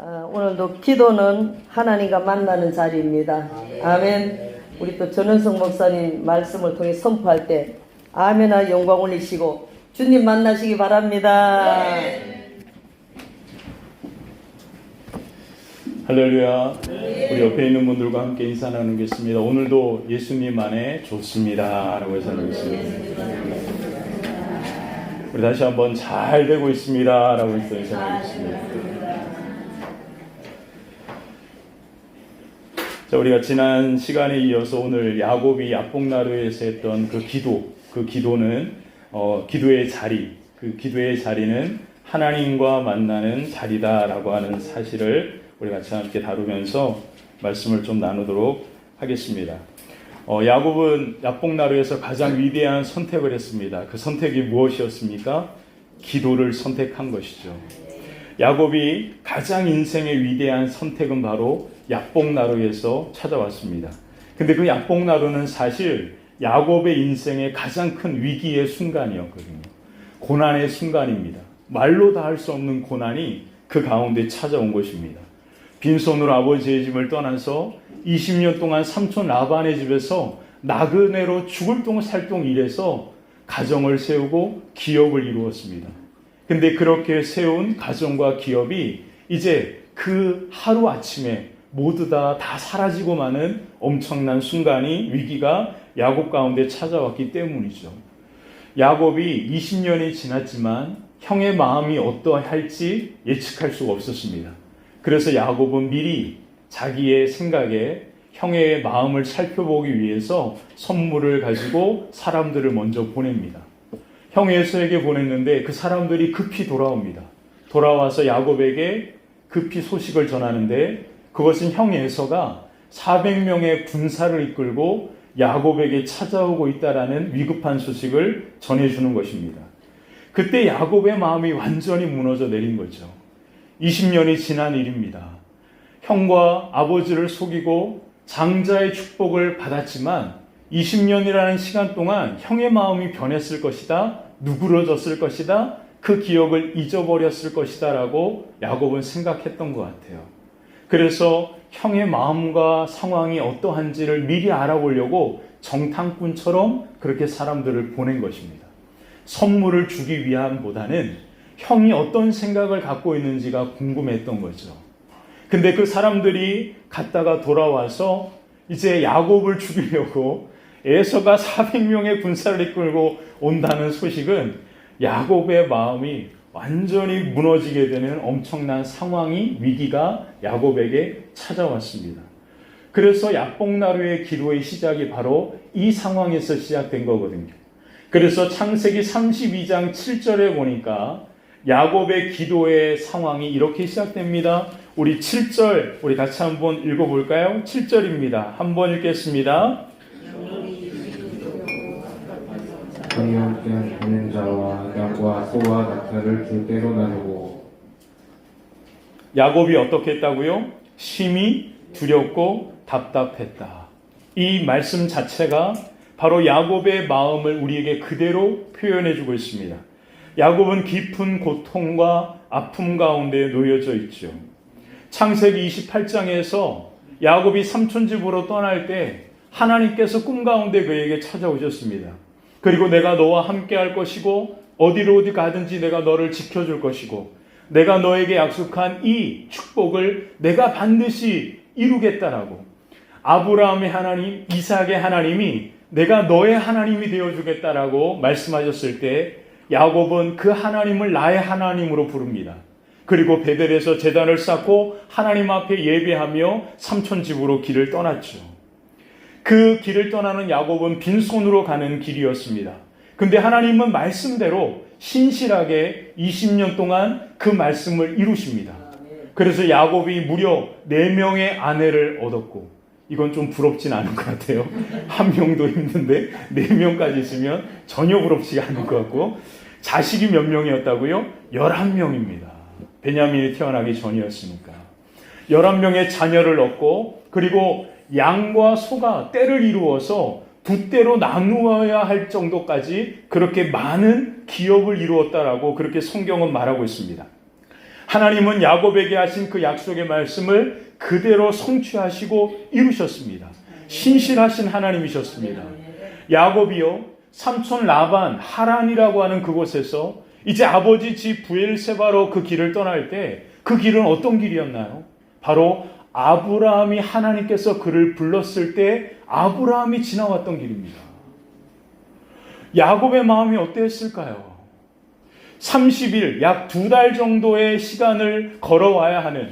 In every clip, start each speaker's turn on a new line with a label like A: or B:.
A: 오늘도 기도는 하나님과 만나는 자리입니다. 아멘. 우리 또 전은성 목사님 말씀을 통해 선포할 때 아멘아 영광 올리시고 주님 만나시기 바랍니다.
B: 할렐루야. 우리 옆에 있는 분들과 함께 인사 나누겠습니다. 오늘도 예수님 안에 좋습니다 라고 해서 나누겠습니다. 우리 다시 한번 잘 되고 있습니다 라고 해서 인사 나누겠습니다. 자, 우리가 지난 시간에 이어서 오늘 야곱이 야복나루에서 했던 그 기도는 기도의 자리, 그 기도의 자리는 하나님과 만나는 자리다라고 하는 사실을 우리 같이 함께 다루면서 말씀을 좀 나누도록 하겠습니다. 야곱은 야복나루에서 가장 위대한 선택을 했습니다. 그 선택이 무엇이었습니까? 기도를 선택한 것이죠. 야곱이 가장 인생의 위대한 선택은 바로 야복나루에서 찾아왔습니다. 근데 그 야복나루는 사실 야곱의 인생의 가장 큰 위기의 순간이었거든요. 고난의 순간입니다. 말로 다 할 수 없는 고난이 그 가운데 찾아온 것입니다. 빈손으로 아버지의 집을 떠나서 20년 동안 삼촌 라반의 집에서 나그네로 죽을 똥 살똥 일해서 가정을 세우고 기업을 이루었습니다. 근데 그렇게 세운 가정과 기업이 이제 그 하루아침에 모두 다 사라지고 마는 엄청난 순간이 위기가 야곱 가운데 찾아왔기 때문이죠. 야곱이 20년이 지났지만 형의 마음이 어떠할지 예측할 수가 없었습니다. 그래서 야곱은 미리 자기의 생각에 형의 마음을 살펴보기 위해서 선물을 가지고 사람들을 먼저 보냅니다. 형 에서에게 보냈는데 그 사람들이 급히 돌아옵니다. 돌아와서 야곱에게 급히 소식을 전하는데 그것은 형 에서가 400명의 군사를 이끌고 야곱에게 찾아오고 있다라는 위급한 소식을 전해주는 것입니다. 그때 야곱의 마음이 완전히 무너져 내린 거죠. 20년이 지난 일입니다. 형과 아버지를 속이고 장자의 축복을 받았지만 20년이라는 시간 동안 형의 마음이 변했을 것이다. 누그러졌을 것이다. 그 기억을 잊어버렸을 것이다 라고 야곱은 생각했던 것 같아요. 그래서 형의 마음과 상황이 어떠한지를 미리 알아보려고 정탐꾼처럼 그렇게 사람들을 보낸 것입니다. 선물을 주기 위함보다는 형이 어떤 생각을 갖고 있는지가 궁금했던 거죠. 근데 그 사람들이 갔다가 돌아와서 이제 야곱을 죽이려고 에서가 400명의 군사를 이끌고 온다는 소식은 야곱의 마음이 완전히 무너지게 되는 엄청난 상황이 위기가 야곱에게 찾아왔습니다. 그래서 야복나루의 기도의 시작이 바로 이 상황에서 시작된 거거든요. 그래서 창세기 32장 7절에 보니까 야곱의 기도의 상황이 이렇게 시작됩니다. 우리 7절 우리 같이 한번 읽어볼까요? 7절입니다. 한번 읽겠습니다.
C: 형이 함께한 보낸 자와 양과 소와 낙타를 둘대로 나누고.
B: 야곱이 어떻게 했다고요? 심히 두렵고 답답했다. 이 말씀 자체가 바로 야곱의 마음을 우리에게 그대로 표현해주고 있습니다. 야곱은 깊은 고통과 아픔 가운데 놓여져 있죠. 창세기 28장에서 야곱이 삼촌 집으로 떠날 때 하나님께서 꿈 가운데 그에게 찾아오셨습니다. 그리고 내가 너와 함께 할 것이고 어디 가든지 내가 너를 지켜줄 것이고 내가 너에게 약속한 이 축복을 내가 반드시 이루겠다라고. 아브라함의 하나님, 이삭의 하나님이 내가 너의 하나님이 되어주겠다라고 말씀하셨을 때 야곱은 그 하나님을 나의 하나님으로 부릅니다. 그리고 베델에서 제단을 쌓고 하나님 앞에 예배하며 삼촌 집으로 길을 떠났죠. 그 길을 떠나는 야곱은 빈손으로 가는 길이었습니다. 근데 하나님은 말씀대로 신실하게 20년 동안 그 말씀을 이루십니다. 그래서 야곱이 무려 4명의 아내를 얻었고, 이건 좀 부럽진 않은 것 같아요. 한 명도 힘든데 4명까지 있으면 전혀 부럽지가 않은 것 같고, 자식이 몇 명이었다고요? 11명입니다. 베냐민이 태어나기 전이었으니까. 11명의 자녀를 얻고, 그리고 양과 소가 떼를 이루어서 2떼로 나누어야 할 정도까지 그렇게 많은 기업을 이루었다라고 그렇게 성경은 말하고 있습니다. 하나님은 야곱에게 하신 그 약속의 말씀을 그대로 성취하시고 이루셨습니다. 신실하신 하나님이셨습니다. 야곱이요, 삼촌 라반 하란이라고 하는 그곳에서 이제 아버지 집 부엘세바로 그 길을 떠날 때 그 길은 어떤 길이었나요? 바로 아브라함이 하나님께서 그를 불렀을 때 아브라함이 지나왔던 길입니다. 야곱의 마음이 어땠을까요? 30일, 약 2달 정도의 시간을 걸어와야 하는,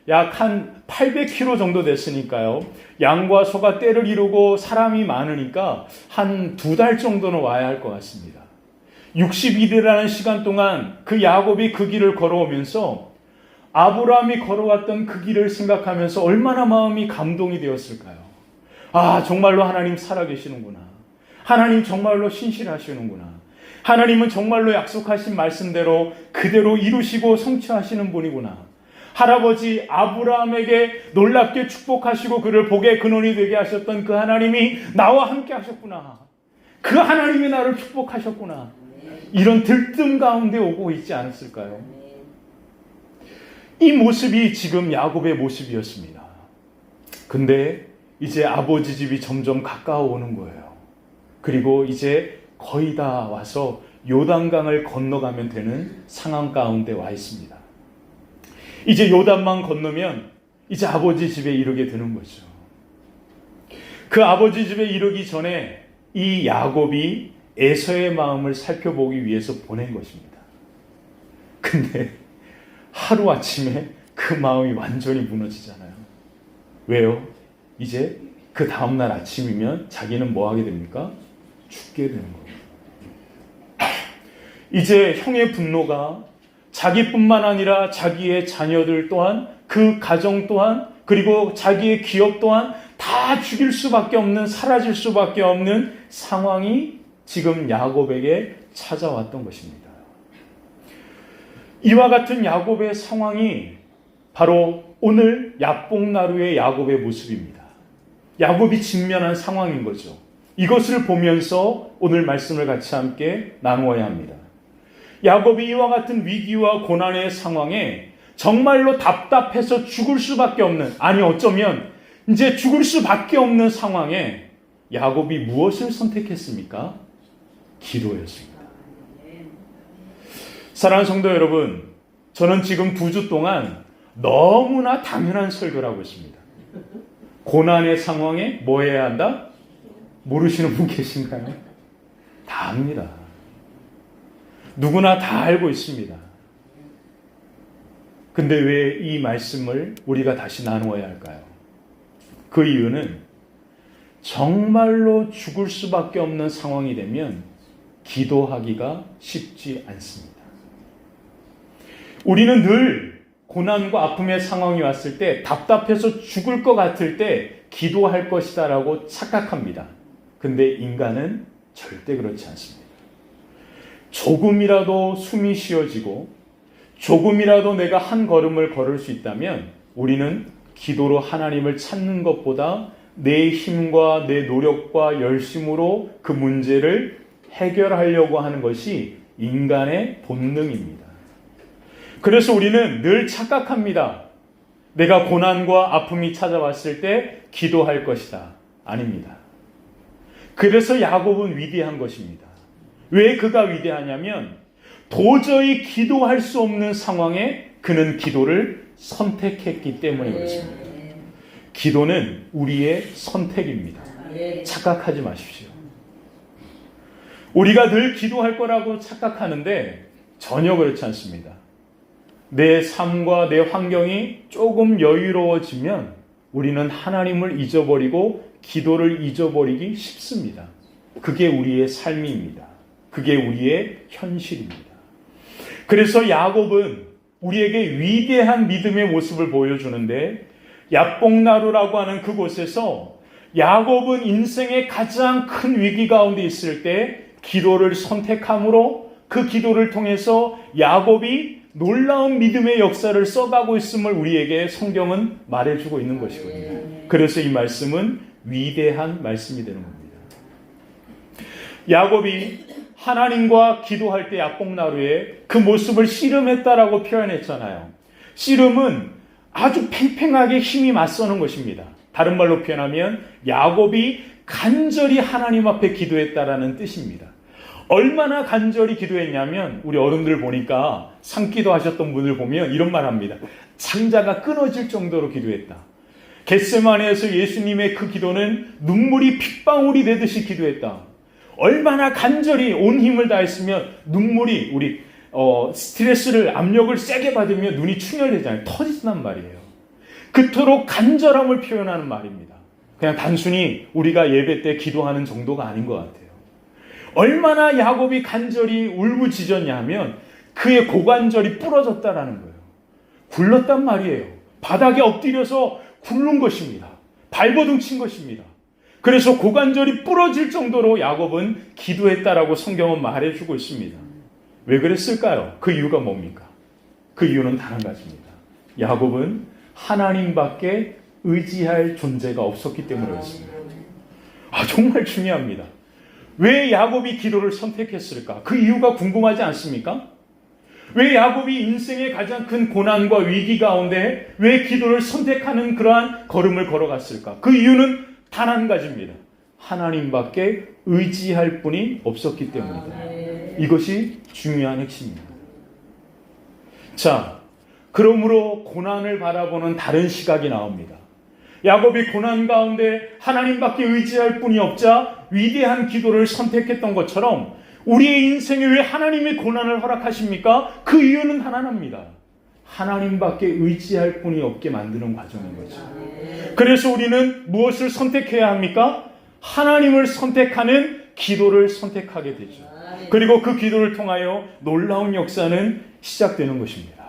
B: 약 한 800km 정도 됐으니까요. 양과 소가 때를 이루고 사람이 많으니까 한 2달 정도는 와야 할 것 같습니다. 60일이라는 시간 동안 그 야곱이 그 길을 걸어오면서 아브라함이 걸어왔던 그 길을 생각하면서 얼마나 마음이 감동이 되었을까요? 아, 정말로 하나님 살아계시는구나. 하나님 정말로 신실하시는구나. 하나님은 정말로 약속하신 말씀대로 그대로 이루시고 성취하시는 분이구나. 할아버지 아브라함에게 놀랍게 축복하시고 그를 복의 근원이 되게 하셨던 그 하나님이 나와 함께 하셨구나. 그 하나님이 나를 축복하셨구나. 이런 들뜸 가운데 오고 있지 않았을까요? 이 모습이 지금 야곱의 모습이었습니다. 근데 이제 아버지 집이 점점 가까워오는 거예요. 그리고 이제 거의 다 와서 요단강을 건너가면 되는 상황 가운데 와 있습니다. 이제 요단만 건너면 이제 아버지 집에 이르게 되는 거죠. 그 아버지 집에 이르기 전에 이 야곱이 에서의 마음을 살펴보기 위해서 보낸 것입니다. 근데 하루아침에 그 마음이 완전히 무너지잖아요. 왜요? 이제 그 다음날 아침이면 자기는 뭐 하게 됩니까? 죽게 되는 거예요. 이제 형의 분노가 자기뿐만 아니라 자기의 자녀들 또한, 그 가정 또한, 그리고 자기의 기업 또한 다 죽일 수밖에 없는, 사라질 수밖에 없는 상황이 지금 야곱에게 찾아왔던 것입니다. 이와 같은 야곱의 상황이 바로 오늘 야복나루의 야곱의 모습입니다. 야곱이 직면한 상황인 거죠. 이것을 보면서 오늘 말씀을 같이 함께 나누어야 합니다. 야곱이 이와 같은 위기와 고난의 상황에 정말로 답답해서 죽을 수밖에 없는, 아니 어쩌면 이제 죽을 수밖에 없는 상황에 야곱이 무엇을 선택했습니까? 기도였습니다. 사랑하는 성도 여러분, 저는 지금 2주 동안 너무나 당연한 설교를 하고 있습니다. 고난의 상황에 뭐 해야 한다? 모르시는 분 계신가요? 다 압니다. 누구나 다 알고 있습니다. 근데 왜 이 말씀을 우리가 다시 나누어야 할까요? 그 이유는 정말로 죽을 수밖에 없는 상황이 되면 기도하기가 쉽지 않습니다. 우리는 늘 고난과 아픔의 상황이 왔을 때 답답해서 죽을 것 같을 때 기도할 것이다 라고 착각합니다. 근데 인간은 절대 그렇지 않습니다. 조금이라도 숨이 쉬어지고 조금이라도 내가 한 걸음을 걸을 수 있다면 우리는 기도로 하나님을 찾는 것보다 내 힘과 내 노력과 열심으로 그 문제를 해결하려고 하는 것이 인간의 본능입니다. 그래서 우리는 늘 착각합니다. 내가 고난과 아픔이 찾아왔을 때 기도할 것이다. 아닙니다. 그래서 야곱은 위대한 것입니다. 왜 그가 위대하냐면 도저히 기도할 수 없는 상황에 그는 기도를 선택했기 때문에 그렇습니다. 기도는 우리의 선택입니다. 착각하지 마십시오. 우리가 늘 기도할 거라고 착각하는데 전혀 그렇지 않습니다. 내 삶과 내 환경이 조금 여유로워지면 우리는 하나님을 잊어버리고 기도를 잊어버리기 쉽습니다. 그게 우리의 삶입니다. 그게 우리의 현실입니다. 그래서 야곱은 우리에게 위대한 믿음의 모습을 보여주는데 야복나루라고 하는 그곳에서 야곱은 인생의 가장 큰 위기 가운데 있을 때 기도를 선택함으로 그 기도를 통해서 야곱이 놀라운 믿음의 역사를 써가고 있음을 우리에게 성경은 말해주고 있는 것이거든요. 그래서 이 말씀은 위대한 말씀이 되는 겁니다. 야곱이 하나님과 기도할 때 야복나루에 그 모습을 씨름했다라고 표현했잖아요. 씨름은 아주 팽팽하게 힘이 맞서는 것입니다. 다른 말로 표현하면 야곱이 간절히 하나님 앞에 기도했다라는 뜻입니다. 얼마나 간절히 기도했냐면 우리 어른들 보니까 산기도 하셨던 분을 보면 이런 말 합니다. 창자가 끊어질 정도로 기도했다. 겟세마네에서 예수님의 그 기도는 눈물이 핏방울이 되듯이 기도했다. 얼마나 간절히 온 힘을 다했으면 눈물이 우리 스트레스를 압력을 세게 받으면 눈이 충혈되잖아요. 터진단 말이에요. 그토록 간절함을 표현하는 말입니다. 그냥 단순히 우리가 예배 때 기도하는 정도가 아닌 것 같아요. 얼마나 야곱이 간절히 울부짖었냐 하면 그의 고관절이 부러졌다라는 거예요. 굴렀단 말이에요. 바닥에 엎드려서 굴른 것입니다. 발버둥 친 것입니다. 그래서 고관절이 부러질 정도로 야곱은 기도했다라고 성경은 말해주고 있습니다. 왜 그랬을까요? 그 이유가 뭡니까? 그 이유는 단 한 가지입니다. 야곱은 하나님밖에 의지할 존재가 없었기 때문이었습니다. 정말 중요합니다. 왜 야곱이 기도를 선택했을까? 그 이유가 궁금하지 않습니까? 왜 야곱이 인생의 가장 큰 고난과 위기 가운데 왜 기도를 선택하는 그러한 걸음을 걸어갔을까? 그 이유는 단 한 가지입니다. 하나님밖에 의지할 분이 없었기 때문이다. 이것이 중요한 핵심입니다. 자, 그러므로 고난을 바라보는 다른 시각이 나옵니다. 야곱이 고난 가운데 하나님밖에 의지할 분이 없자 위대한 기도를 선택했던 것처럼 우리의 인생에 왜 하나님이 고난을 허락하십니까? 그 이유는 하나입니다. 하나님밖에 의지할 분이 없게 만드는 과정인 거죠. 그래서 우리는 무엇을 선택해야 합니까? 하나님을 선택하는 기도를 선택하게 되죠. 그리고 그 기도를 통하여 놀라운 역사는 시작되는 것입니다.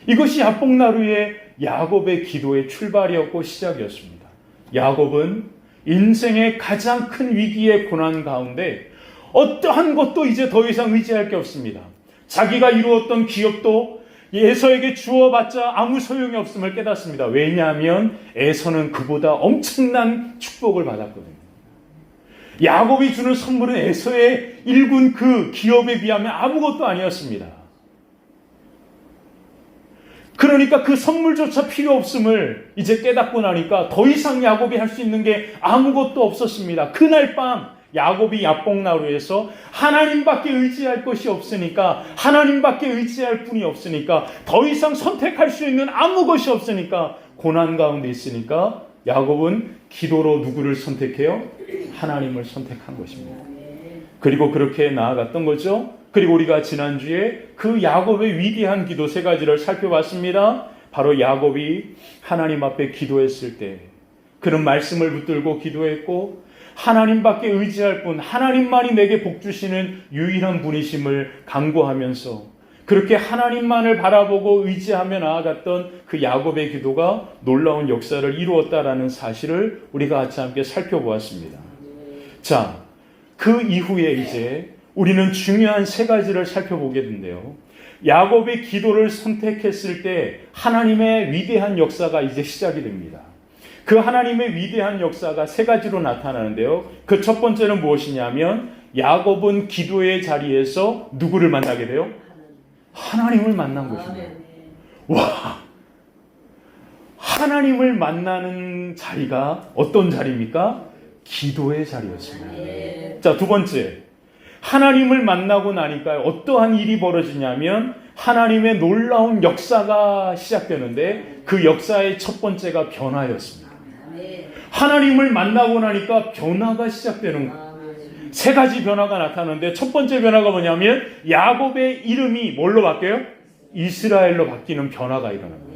B: 이것이 야복나루의 야곱의 기도의 출발이었고 시작이었습니다. 야곱은 인생의 가장 큰 위기의 고난 가운데 어떠한 것도 이제 더 이상 의지할 게 없습니다. 자기가 이루었던 기업도 에서에게 주어봤자 아무 소용이 없음을 깨닫습니다. 왜냐하면 에서는 그보다 엄청난 축복을 받았거든요. 야곱이 주는 선물은 에서의 일군 그 기업에 비하면 아무것도 아니었습니다. 그러니까 그 선물조차 필요 없음을 이제 깨닫고 나니까 더 이상 야곱이 할 수 있는 게 아무것도 없었습니다. 그날 밤 야곱이 야복나루에서 하나님밖에 의지할 것이 없으니까, 하나님밖에 의지할 분이 없으니까, 더 이상 선택할 수 있는 아무 것이 없으니까, 고난 가운데 있으니까 야곱은 기도로 누구를 선택해요? 하나님을 선택한 것입니다. 그리고 그렇게 나아갔던 거죠. 그리고 우리가 지난주에 그 야곱의 위대한 기도 세 가지를 살펴봤습니다. 바로 야곱이 하나님 앞에 기도했을 때 그는 말씀을 붙들고 기도했고, 하나님밖에 의지할 분, 하나님만이 내게 복 주시는 유일한 분이심을 강구하면서 그렇게 하나님만을 바라보고 의지하며 나아갔던 그 야곱의 기도가 놀라운 역사를 이루었다라는 사실을 우리가 같이 함께 살펴보았습니다. 자, 그 이후에 이제 우리는 중요한 세 가지를 살펴보게 된대요. 야곱의 기도를 선택했을 때 하나님의 위대한 역사가 이제 시작이 됩니다. 그 하나님의 위대한 역사가 세 가지로 나타나는데요. 그 첫 번째는 무엇이냐면 야곱은 기도의 자리에서 누구를 만나게 돼요? 하나님을 만난 것입니다. 와, 하나님을 만나는 자리가 어떤 자리입니까? 기도의 자리였습니다. 자, 두 번째, 하나님을 만나고 나니까 어떠한 일이 벌어지냐면 하나님의 놀라운 역사가 시작되는데 그 역사의 첫 번째가 변화였습니다. 하나님을 만나고 나니까 변화가 시작되는 거예요. 세 가지 변화가 나타나는데 첫 번째 변화가 뭐냐면 야곱의 이름이 뭘로 바뀌어요? 이스라엘로 바뀌는 변화가 일어납니다.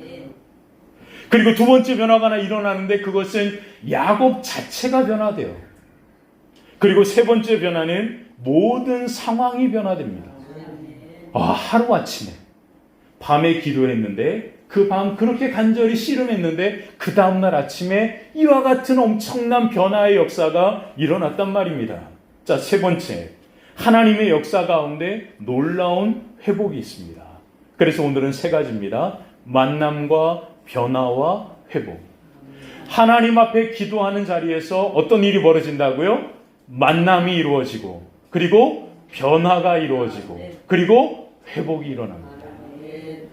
B: 그리고 두 번째 변화가 일어나는데 그것은 야곱 자체가 변화돼요. 그리고 세 번째 변화는 모든 상황이 변화됩니다. 하루아침에 밤에 기도했는데 그 밤 그렇게 간절히 씨름했는데 그 다음날 아침에 이와 같은 엄청난 변화의 역사가 일어났단 말입니다. 자, 세 번째, 하나님의 역사 가운데 놀라운 회복이 있습니다. 그래서 오늘은 세 가지입니다. 만남과 변화와 회복. 하나님 앞에 기도하는 자리에서 어떤 일이 벌어진다고요? 만남이 이루어지고, 그리고 변화가 이루어지고 그리고 회복이 일어납니다.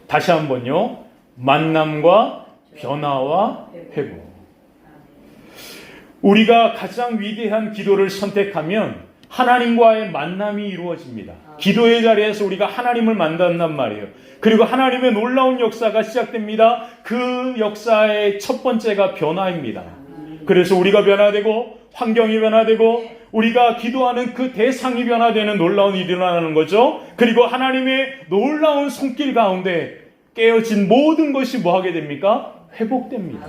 B: 다시 한번요. 만남과 변화와 회복. 우리가 가장 위대한 기도를 선택하면 하나님과의 만남이 이루어집니다. 기도의 자리에서 우리가 하나님을 만난단 말이에요. 그리고 하나님의 놀라운 역사가 시작됩니다. 그 역사의 첫 번째가 변화입니다. 그래서 우리가 변화되고 환경이 변화되고 우리가 기도하는 그 대상이 변화되는 놀라운 일이 일어나는 거죠. 그리고 하나님의 놀라운 손길 가운데 깨어진 모든 것이 뭐 하게 됩니까? 회복됩니다.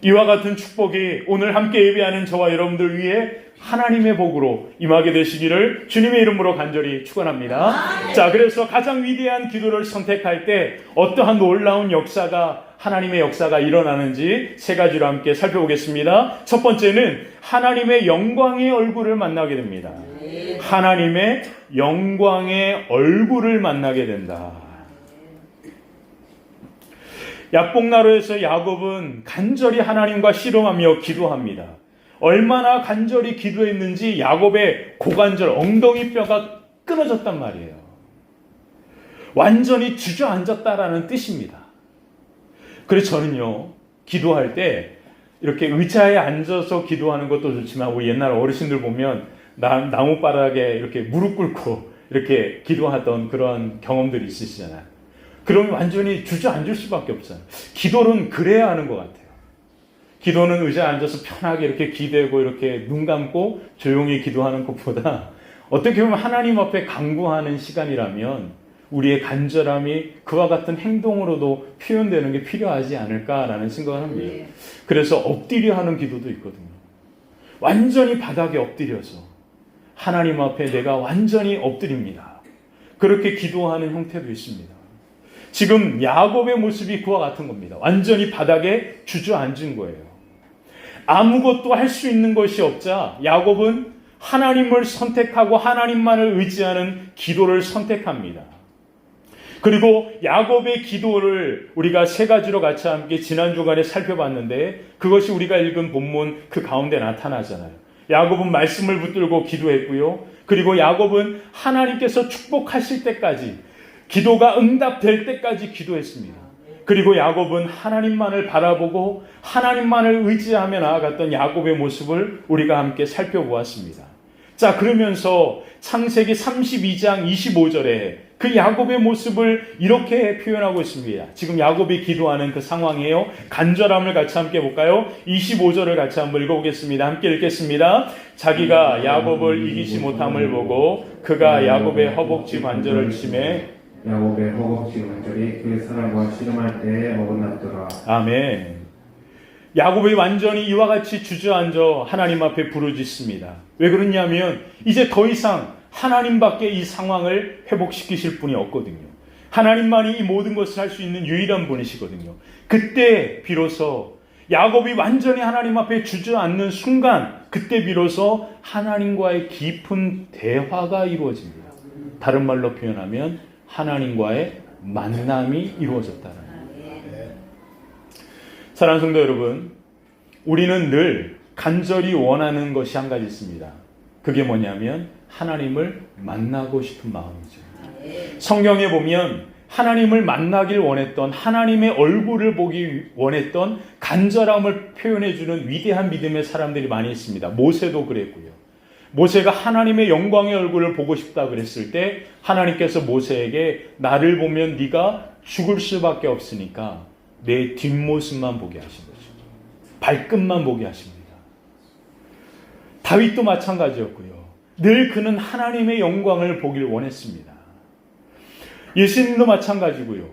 B: 이와 같은 축복이 오늘 함께 예배하는 저와 여러분들 위해 하나님의 복으로 임하게 되시기를 주님의 이름으로 간절히 축원합니다. 자, 그래서 가장 위대한 기도를 선택할 때 어떠한 놀라운 역사가 하나님의 역사가 일어나는지 세 가지로 함께 살펴보겠습니다. 첫 번째는 하나님의 영광의 얼굴을 만나게 됩니다. 하나님의 영광의 얼굴을 만나게 된다. 야복나루에서 야곱은 간절히 하나님과 씨름하며 기도합니다. 얼마나 간절히 기도했는지 야곱의 고관절 엉덩이뼈가 끊어졌단 말이에요. 완전히 주저앉았다라는 뜻입니다. 그래서 저는요, 기도할 때 이렇게 의자에 앉아서 기도하는 것도 좋지만 우리 옛날 어르신들 보면 나무바닥에 이렇게 무릎 꿇고 이렇게 기도하던 그런 경험들이 있으시잖아요. 그러면 완전히 주저앉을 수밖에 없어요. 기도는 그래야 하는 것 같아요. 기도는 의자에 앉아서 편하게 이렇게 기대고 이렇게 눈 감고 조용히 기도하는 것보다 어떻게 보면 하나님 앞에 간구하는 시간이라면 우리의 간절함이 그와 같은 행동으로도 표현되는 게 필요하지 않을까라는 생각을 합니다. 그래서 엎드려 하는 기도도 있거든요. 완전히 바닥에 엎드려서 하나님 앞에 내가 완전히 엎드립니다. 그렇게 기도하는 형태도 있습니다. 지금 야곱의 모습이 그와 같은 겁니다. 완전히 바닥에 주저앉은 거예요. 아무것도 할 수 있는 것이 없자 야곱은 하나님을 선택하고 하나님만을 의지하는 기도를 선택합니다. 그리고 야곱의 기도를 우리가 세 가지로 같이 함께 지난 주간에 살펴봤는데 그것이 우리가 읽은 본문 그 가운데 나타나잖아요. 야곱은 말씀을 붙들고 기도했고요. 그리고 야곱은 하나님께서 축복하실 때까지 기도가 응답될 때까지 기도했습니다. 그리고 야곱은 하나님만을 바라보고 하나님만을 의지하며 나아갔던 야곱의 모습을 우리가 함께 살펴보았습니다. 자, 그러면서 창세기 32장 25절에 그 야곱의 모습을 이렇게 표현하고 있습니다. 지금 야곱이 기도하는 그 상황이에요. 간절함을 같이 함께 볼까요? 25절을 같이 한번 읽어보겠습니다. 함께 읽겠습니다. 자기가 야곱을 이기지 못함을 보고 그가 야곱의 허벅지 관절을 치매
C: 야곱의 허벅지 관절이 그 사람과 씨름할 때에 어긋났더라.
B: 아멘. 야곱이 완전히 이와 같이 주저앉아 하나님 앞에 부르짖습니다. 왜 그러냐면 이제 더 이상 하나님밖에 이 상황을 회복시키실 분이 없거든요. 하나님만이 이 모든 것을 할 수 있는 유일한 분이시거든요. 그때 비로소 야곱이 완전히 하나님 앞에 주저앉는 순간 그때 비로소 하나님과의 깊은 대화가 이루어집니다. 다른 말로 표현하면 하나님과의 만남이 이루어졌다는 거예요. 사랑하는 성도 여러분, 우리는 늘 간절히 원하는 것이 한 가지 있습니다. 그게 뭐냐면 하나님을 만나고 싶은 마음이죠. 성경에 보면 하나님을 만나길 원했던, 하나님의 얼굴을 보기 원했던 간절함을 표현해주는 위대한 믿음의 사람들이 많이 있습니다. 모세도 그랬고요. 모세가 하나님의 영광의 얼굴을 보고 싶다 그랬을 때 하나님께서 모세에게 나를 보면 네가 죽을 수밖에 없으니까 내 뒷모습만 보게 하신 거죠. 발끝만 보게 하십니다. 다윗도 마찬가지였고요. 늘 그는 하나님의 영광을 보길 원했습니다. 예수님도 마찬가지고요.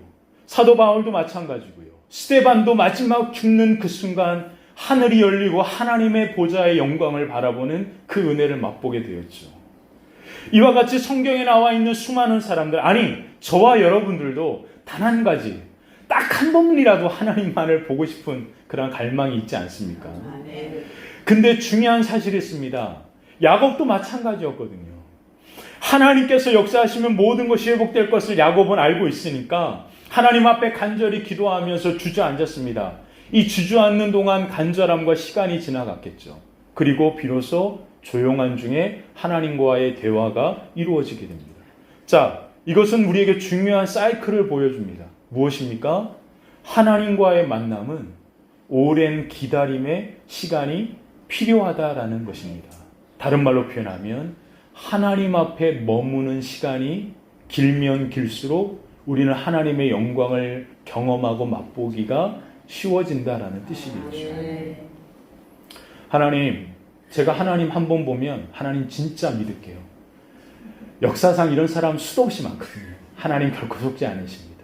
B: 사도 바울도 마찬가지고요. 스데반도 마지막 죽는 그 순간 하늘이 열리고 하나님의 보좌의 영광을 바라보는 그 은혜를 맛보게 되었죠. 이와 같이 성경에 나와 있는 수많은 사람들, 아니 저와 여러분들도 단 한 가지, 딱 한 번이라도 하나님만을 보고 싶은 그런 갈망이 있지 않습니까? 근데 중요한 사실이 있습니다. 야곱도 마찬가지였거든요. 하나님께서 역사하시면 모든 것이 회복될 것을 야곱은 알고 있으니까 하나님 앞에 간절히 기도하면서 주저앉았습니다. 이 주저앉는 동안 간절함과 시간이 지나갔겠죠. 그리고 비로소 조용한 중에 하나님과의 대화가 이루어지게 됩니다. 자, 이것은 우리에게 중요한 사이클을 보여줍니다. 무엇입니까? 하나님과의 만남은 오랜 기다림의 시간이 필요하다라는 것입니다. 다른 말로 표현하면 하나님 앞에 머무는 시간이 길면 길수록 우리는 하나님의 영광을 경험하고 맛보기가 쉬워진다라는 뜻이겠죠. 하나님, 제가 하나님 한 번 보면 하나님 진짜 믿을게요. 역사상 이런 사람 수도 없이 많거든요. 하나님 결코 속지 않으십니다.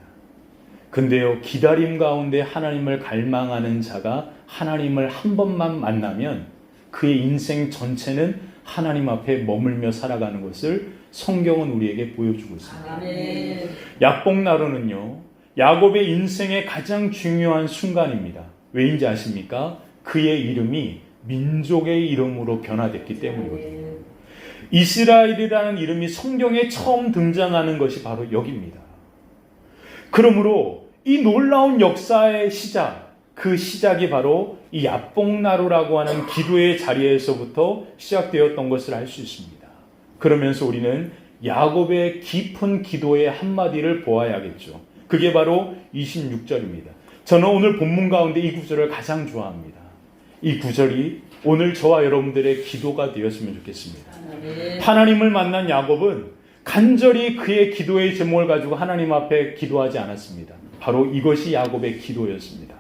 B: 근데요, 기다림 가운데 하나님을 갈망하는 자가 하나님을 한 번만 만나면 그의 인생 전체는 하나님 앞에 머물며 살아가는 것을 성경은 우리에게 보여주고 있습니다.
A: 아멘.
B: 야복나루는요, 야곱의 인생의 가장 중요한 순간입니다. 왜인지 아십니까? 그의 이름이 민족의 이름으로 변화됐기 때문이거든요. 이스라엘이라는 이름이 성경에 처음 등장하는 것이 바로 여기입니다. 그러므로 이 놀라운 역사의 시작, 그 시작이 바로 이 야복나루라고 하는 기도의 자리에서부터 시작되었던 것을 알 수 있습니다. 그러면서 우리는 야곱의 깊은 기도의 한마디를 보아야겠죠. 그게 바로 26절입니다. 저는 오늘 본문 가운데 이 구절을 가장 좋아합니다. 이 구절이 오늘 저와 여러분들의 기도가 되었으면 좋겠습니다. 하나님을 만난 야곱은 간절히 그의 기도의 제목을 가지고 하나님 앞에 기도하지 않았습니다. 바로 이것이 야곱의 기도였습니다.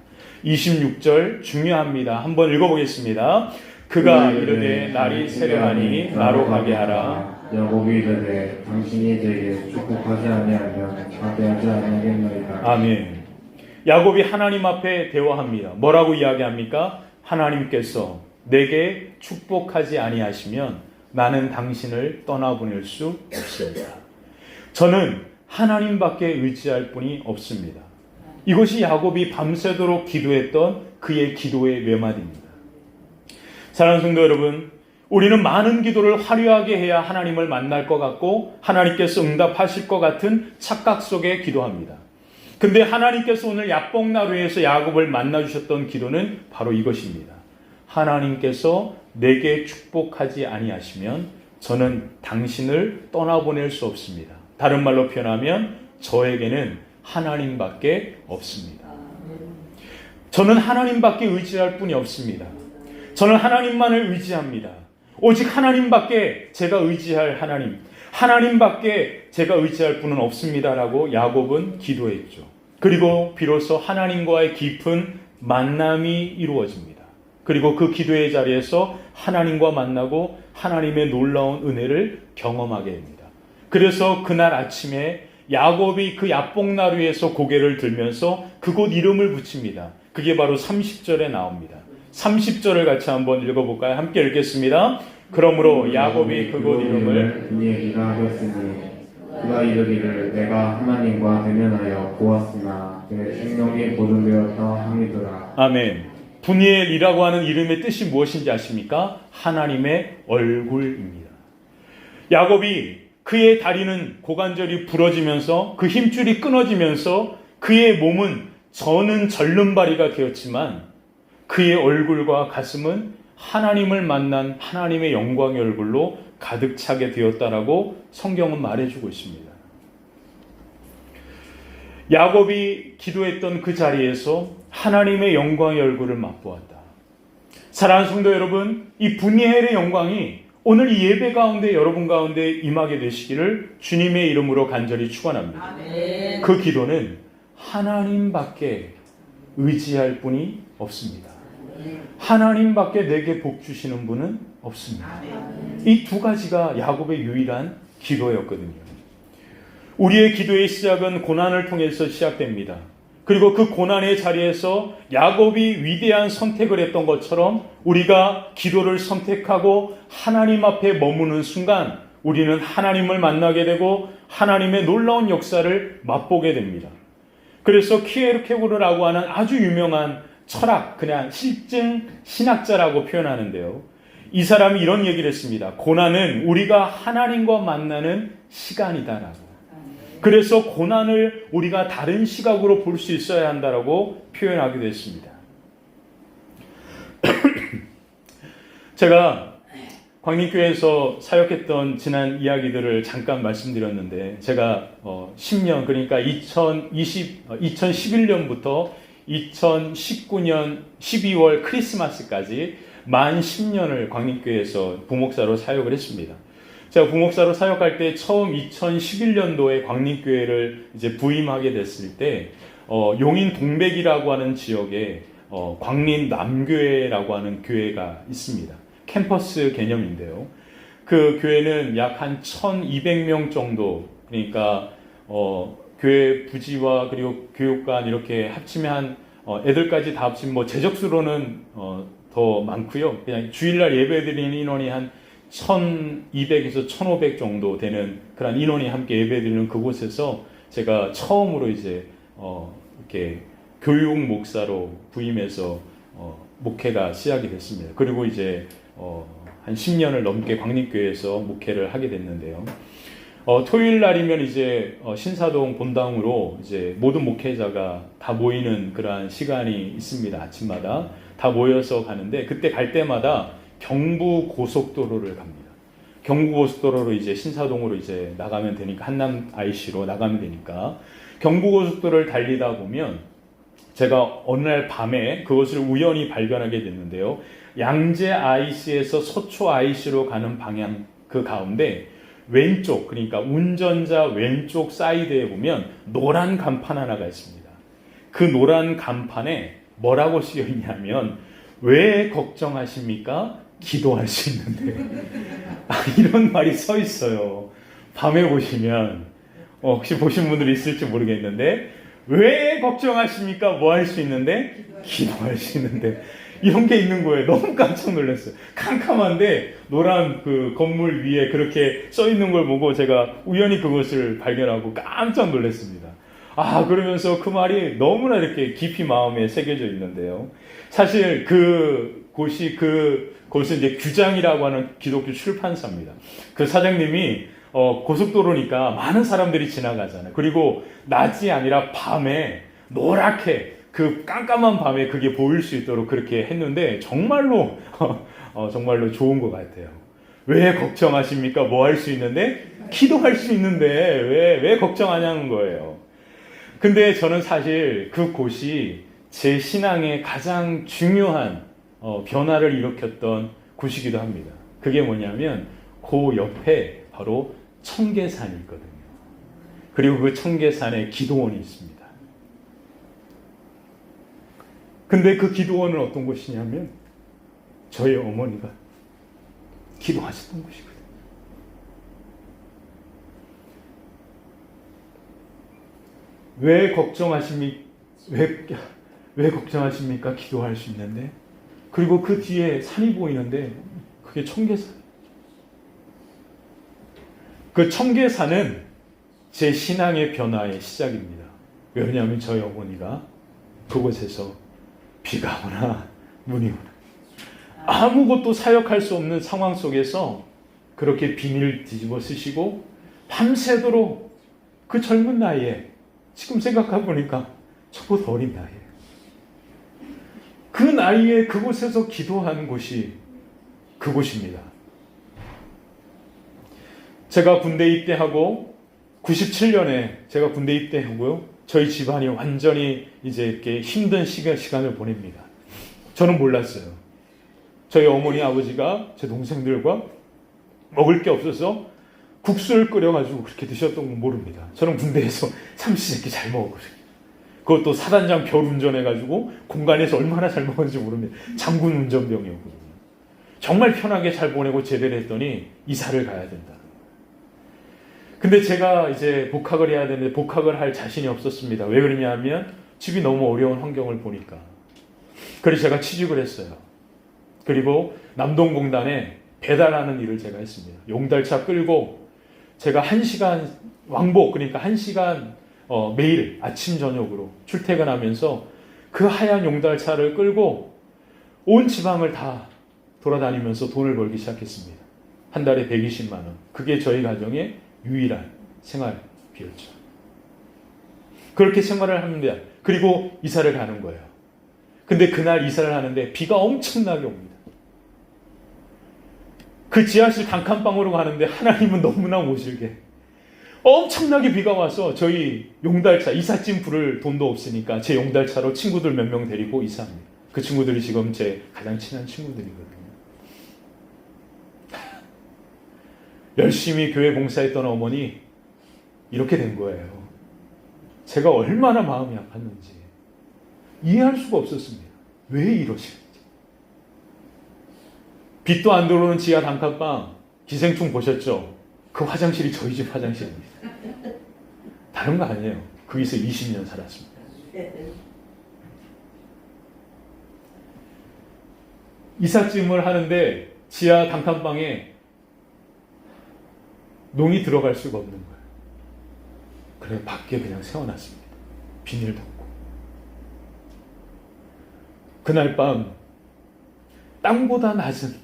B: 26절 중요합니다. 한번 읽어보겠습니다. 그가 이르되 날이 새려하니 나로 가게 하라.
C: 야곱이 이르되 당신이 제게 축복하지 아니하면 자대하지 아니하겠나이다.
B: 아멘. 야곱이 하나님 앞에 대화합니다. 뭐라고 이야기합니까? 하나님께서 내게 축복하지 아니하시면 나는 당신을 떠나보낼 수 없습니다. 저는 하나님밖에 의지할 분이 없습니다. 이것이 야곱이 밤새도록 기도했던 그의 기도의 메마디입니다. 사랑하는 성도 여러분, 우리는 많은 기도를 화려하게 해야 하나님을 만날 것 같고 하나님께서 응답하실 것 같은 착각 속에 기도합니다. 근데 하나님께서 오늘 야복나루에서 야곱을 만나주셨던 기도는 바로 이것입니다. 하나님께서 내게 축복하지 아니하시면 저는 당신을 떠나보낼 수 없습니다. 다른 말로 표현하면 저에게는 하나님밖에 없습니다. 저는 하나님밖에 의지할 분이 없습니다. 저는 하나님만을 의지합니다. 오직 하나님밖에 제가 의지할 하나님밖에 제가 의지할 분은 없습니다라고 야곱은 기도했죠. 그리고 비로소 하나님과의 깊은 만남이 이루어집니다. 그리고 그 기도의 자리에서 하나님과 만나고 하나님의 놀라운 은혜를 경험하게 됩니다. 그래서 그날 아침에 야곱이 그 야복나루에서 고개를 들면서 그곳 이름을 붙입니다. 그게 바로 30절에 나옵니다. 30절을 같이 한번 읽어볼까요? 함께 읽겠습니다. 그러므로 야곱이 그곳 이름을
C: 분이엘이라 하였으니 그가 이르기를 내가 하나님과 대면하여 보았으나 그의 생명이 보존되었다 함이더라.
B: 아멘. 분이엘이라고 하는 이름의 뜻이 무엇인지 아십니까? 하나님의 얼굴입니다. 야곱이 그의 다리는 고관절이 부러지면서 그 힘줄이 끊어지면서 그의 몸은 저는 절름발이가 되었지만 그의 얼굴과 가슴은 하나님을 만난 하나님의 영광의 얼굴로 가득 차게 되었다라고 성경은 말해주고 있습니다. 야곱이 기도했던 그 자리에서 하나님의 영광의 얼굴을 맛보았다. 사랑하는 성도 여러분, 이 분이엘의 영광이 오늘 이 예배 가운데 여러분 가운데 임하게 되시기를 주님의 이름으로 간절히 축원합니다.
A: 아멘.
B: 그 기도는 하나님밖에 의지할 분이 없습니다. 하나님밖에 내게 복 주시는 분은 없습니다. 이 두 가지가 야곱의 유일한 기도였거든요. 우리의 기도의 시작은 고난을 통해서 시작됩니다. 그리고 그 고난의 자리에서 야곱이 위대한 선택을 했던 것처럼 우리가 기도를 선택하고 하나님 앞에 머무는 순간 우리는 하나님을 만나게 되고 하나님의 놀라운 역사를 맛보게 됩니다. 그래서 키에르케고르라고 하는 아주 유명한 철학, 그냥 실증 신학자라고 표현하는데요. 이 사람이 이런 얘기를 했습니다. 고난은 우리가 하나님과 만나는 시간이다라고. 그래서 고난을 우리가 다른 시각으로 볼 수 있어야 한다라고 표현하기도 했습니다. 제가 광림교회에서 사역했던 지난 이야기들을 잠깐 말씀드렸는데 제가 10년 그러니까 2011년부터 2019년 12월 크리스마스까지 만 10년을 광림교회에서 부목사로 사역을 했습니다. 제가 부목사로 사역할 때 처음 2011년도에 광림교회를 이제 부임하게 됐을 때 용인 동백이라고 하는 지역에 광림 남교회라고 하는 교회가 있습니다. 캠퍼스 개념인데요. 그 교회는 약 한 1200명 정도, 그러니까 교회 부지와 그리고 교육관 이렇게 합치면 한 애들까지 다 합치면 뭐 재적수로는 더 많고요. 그냥 주일날 예배드리는 인원이 한 1200에서 1500 정도 되는 그런 인원이 함께 예배드리는 그곳에서 제가 처음으로 이제 이렇게 교육 목사로 부임해서 목회가 시작이 됐습니다. 그리고 이제 한 10년을 넘게 광림교회에서 목회를 하게 됐는데요. 토요일 날이면 이제 신사동 본당으로 이제 모든 목회자가 다 모이는 그러한 시간이 있습니다. 아침마다 다 모여서 가는데 그때 갈 때마다 경부 고속도로를 갑니다. 경부 고속도로로 이제 신사동으로 이제 나가면 되니까 한남 IC로 나가면 되니까 경부 고속도로를 달리다 보면 제가 어느 날 밤에 그것을 우연히 발견하게 됐는데요. 양재 IC에서 서초 IC로 가는 방향 그 가운데 왼쪽, 그러니까 운전자 왼쪽 사이드에 보면 노란 간판 하나가 있습니다. 그 노란 간판에 뭐라고 쓰여 있냐면 왜 걱정하십니까? 기도할 수 있는데 이런 말이 써 있어요. 밤에 보시면 혹시 보신 분들이 있을지 모르겠는데 왜 걱정하십니까? 뭐 할 수 있는데? 기도할 수 있는데 이런 게 있는 거예요. 너무 깜짝 놀랐어요. 캄캄한데 노란 그 건물 위에 그렇게 써 있는 걸 보고 제가 우연히 그것을 발견하고 깜짝 놀랐습니다. 그러면서 그 말이 너무나 이렇게 깊이 마음에 새겨져 있는데요. 사실 그곳은 이제 규장이라고 하는 기독교 출판사입니다. 그 사장님이 고속도로니까 많은 사람들이 지나가잖아요. 그리고 낮이 아니라 밤에 노랗게 그 깜깜한 밤에 그게 보일 수 있도록 그렇게 했는데 정말로 정말로 좋은 것 같아요. 왜 걱정하십니까? 뭐 할 수 있는데? 기도할 수 있는데 왜 걱정하냐는 거예요. 근데 저는 사실 그 곳이 제 신앙의 가장 중요한 변화를 일으켰던 곳이기도 합니다. 그게 뭐냐면 그 옆에 바로 청계산이 있거든요. 그리고 그 청계산에 기도원이 있습니다. 근데 그 기도원은 어떤 곳이냐면 저희 어머니가 기도하셨던 곳이거든요. 왜 걱정하십니까? 기도할 수 있는데. 그리고 그 뒤에 산이 보이는데 그게 청계산. 그 청계산은 제 신앙의 변화의 시작입니다. 왜냐하면 저희 어머니가 그곳에서 비가 오나 눈이 오나 아무것도 사역할 수 없는 상황 속에서 그렇게 비닐 뒤집어 쓰시고 밤새도록 그 젊은 나이에 지금 생각해보니까 저보다 어린 나이에 그 나이에 그곳에서 기도한 곳이 그곳입니다. 제가 군대 입대하고 97년에 제가 군대 입대하고요. 저희 집안이 완전히 이제 이렇게 힘든 시간을 보냅니다. 저는 몰랐어요. 저희 어머니 아버지가 제 동생들과 먹을 게 없어서 국수를 끓여가지고 그렇게 드셨던 건 모릅니다. 저는 군대에서 삼시세끼 잘 먹었거든요. 그것도 사단장 별 운전해가지고 공간에서 얼마나 잘 먹었는지 모릅니다. 장군 운전병이었거든요. 정말 편하게 잘 보내고 제대로 했더니 이사를 가야 된다. 근데 제가 이제 복학을 해야 되는데 복학을 할 자신이 없었습니다. 왜 그러냐면 집이 너무 어려운 환경을 보니까. 그래서 제가 취직을 했어요. 그리고 남동공단에 배달하는 일을 제가 했습니다. 용달차 끌고 제가 1시간 왕복, 그러니까 1시간 매일 아침 저녁으로 출퇴근하면서 그 하얀 용달차를 끌고 온 지방을 다 돌아다니면서 돈을 벌기 시작했습니다. 한 달에 120만 원. 그게 저희 가정의 유일한 생활비였죠. 그렇게 생활을 하는데 그리고 이사를 가는 거예요. 근데 그날 이사를 하는데 비가 엄청나게 옵니다. 그 지하실 단칸방으로 가는데 하나님은 너무나 모실게 엄청나게 비가 와서 저희 용달차 이삿짐 부를 돈도 없으니까 제 용달차로 친구들 몇 명 데리고 이사합니다. 그 친구들이 지금 제 가장 친한 친구들이거든요. 열심히 교회 봉사했던 어머니 이렇게 된 거예요. 제가 얼마나 마음이 아팠는지 이해할 수가 없었습니다. 왜 이러시는지. 빛도 안 들어오는 지하 단칸방 기생충 보셨죠? 그 화장실이 저희 집 화장실입니다. 다른 거 아니에요. 거기서 20년 살았습니다. 이삿짐을 하는데 지하 단칸방에 농이 들어갈 수가 없는 거예요. 그래서 밖에 그냥 세워놨습니다. 비닐 덮고. 그날 밤 땅보다 낮은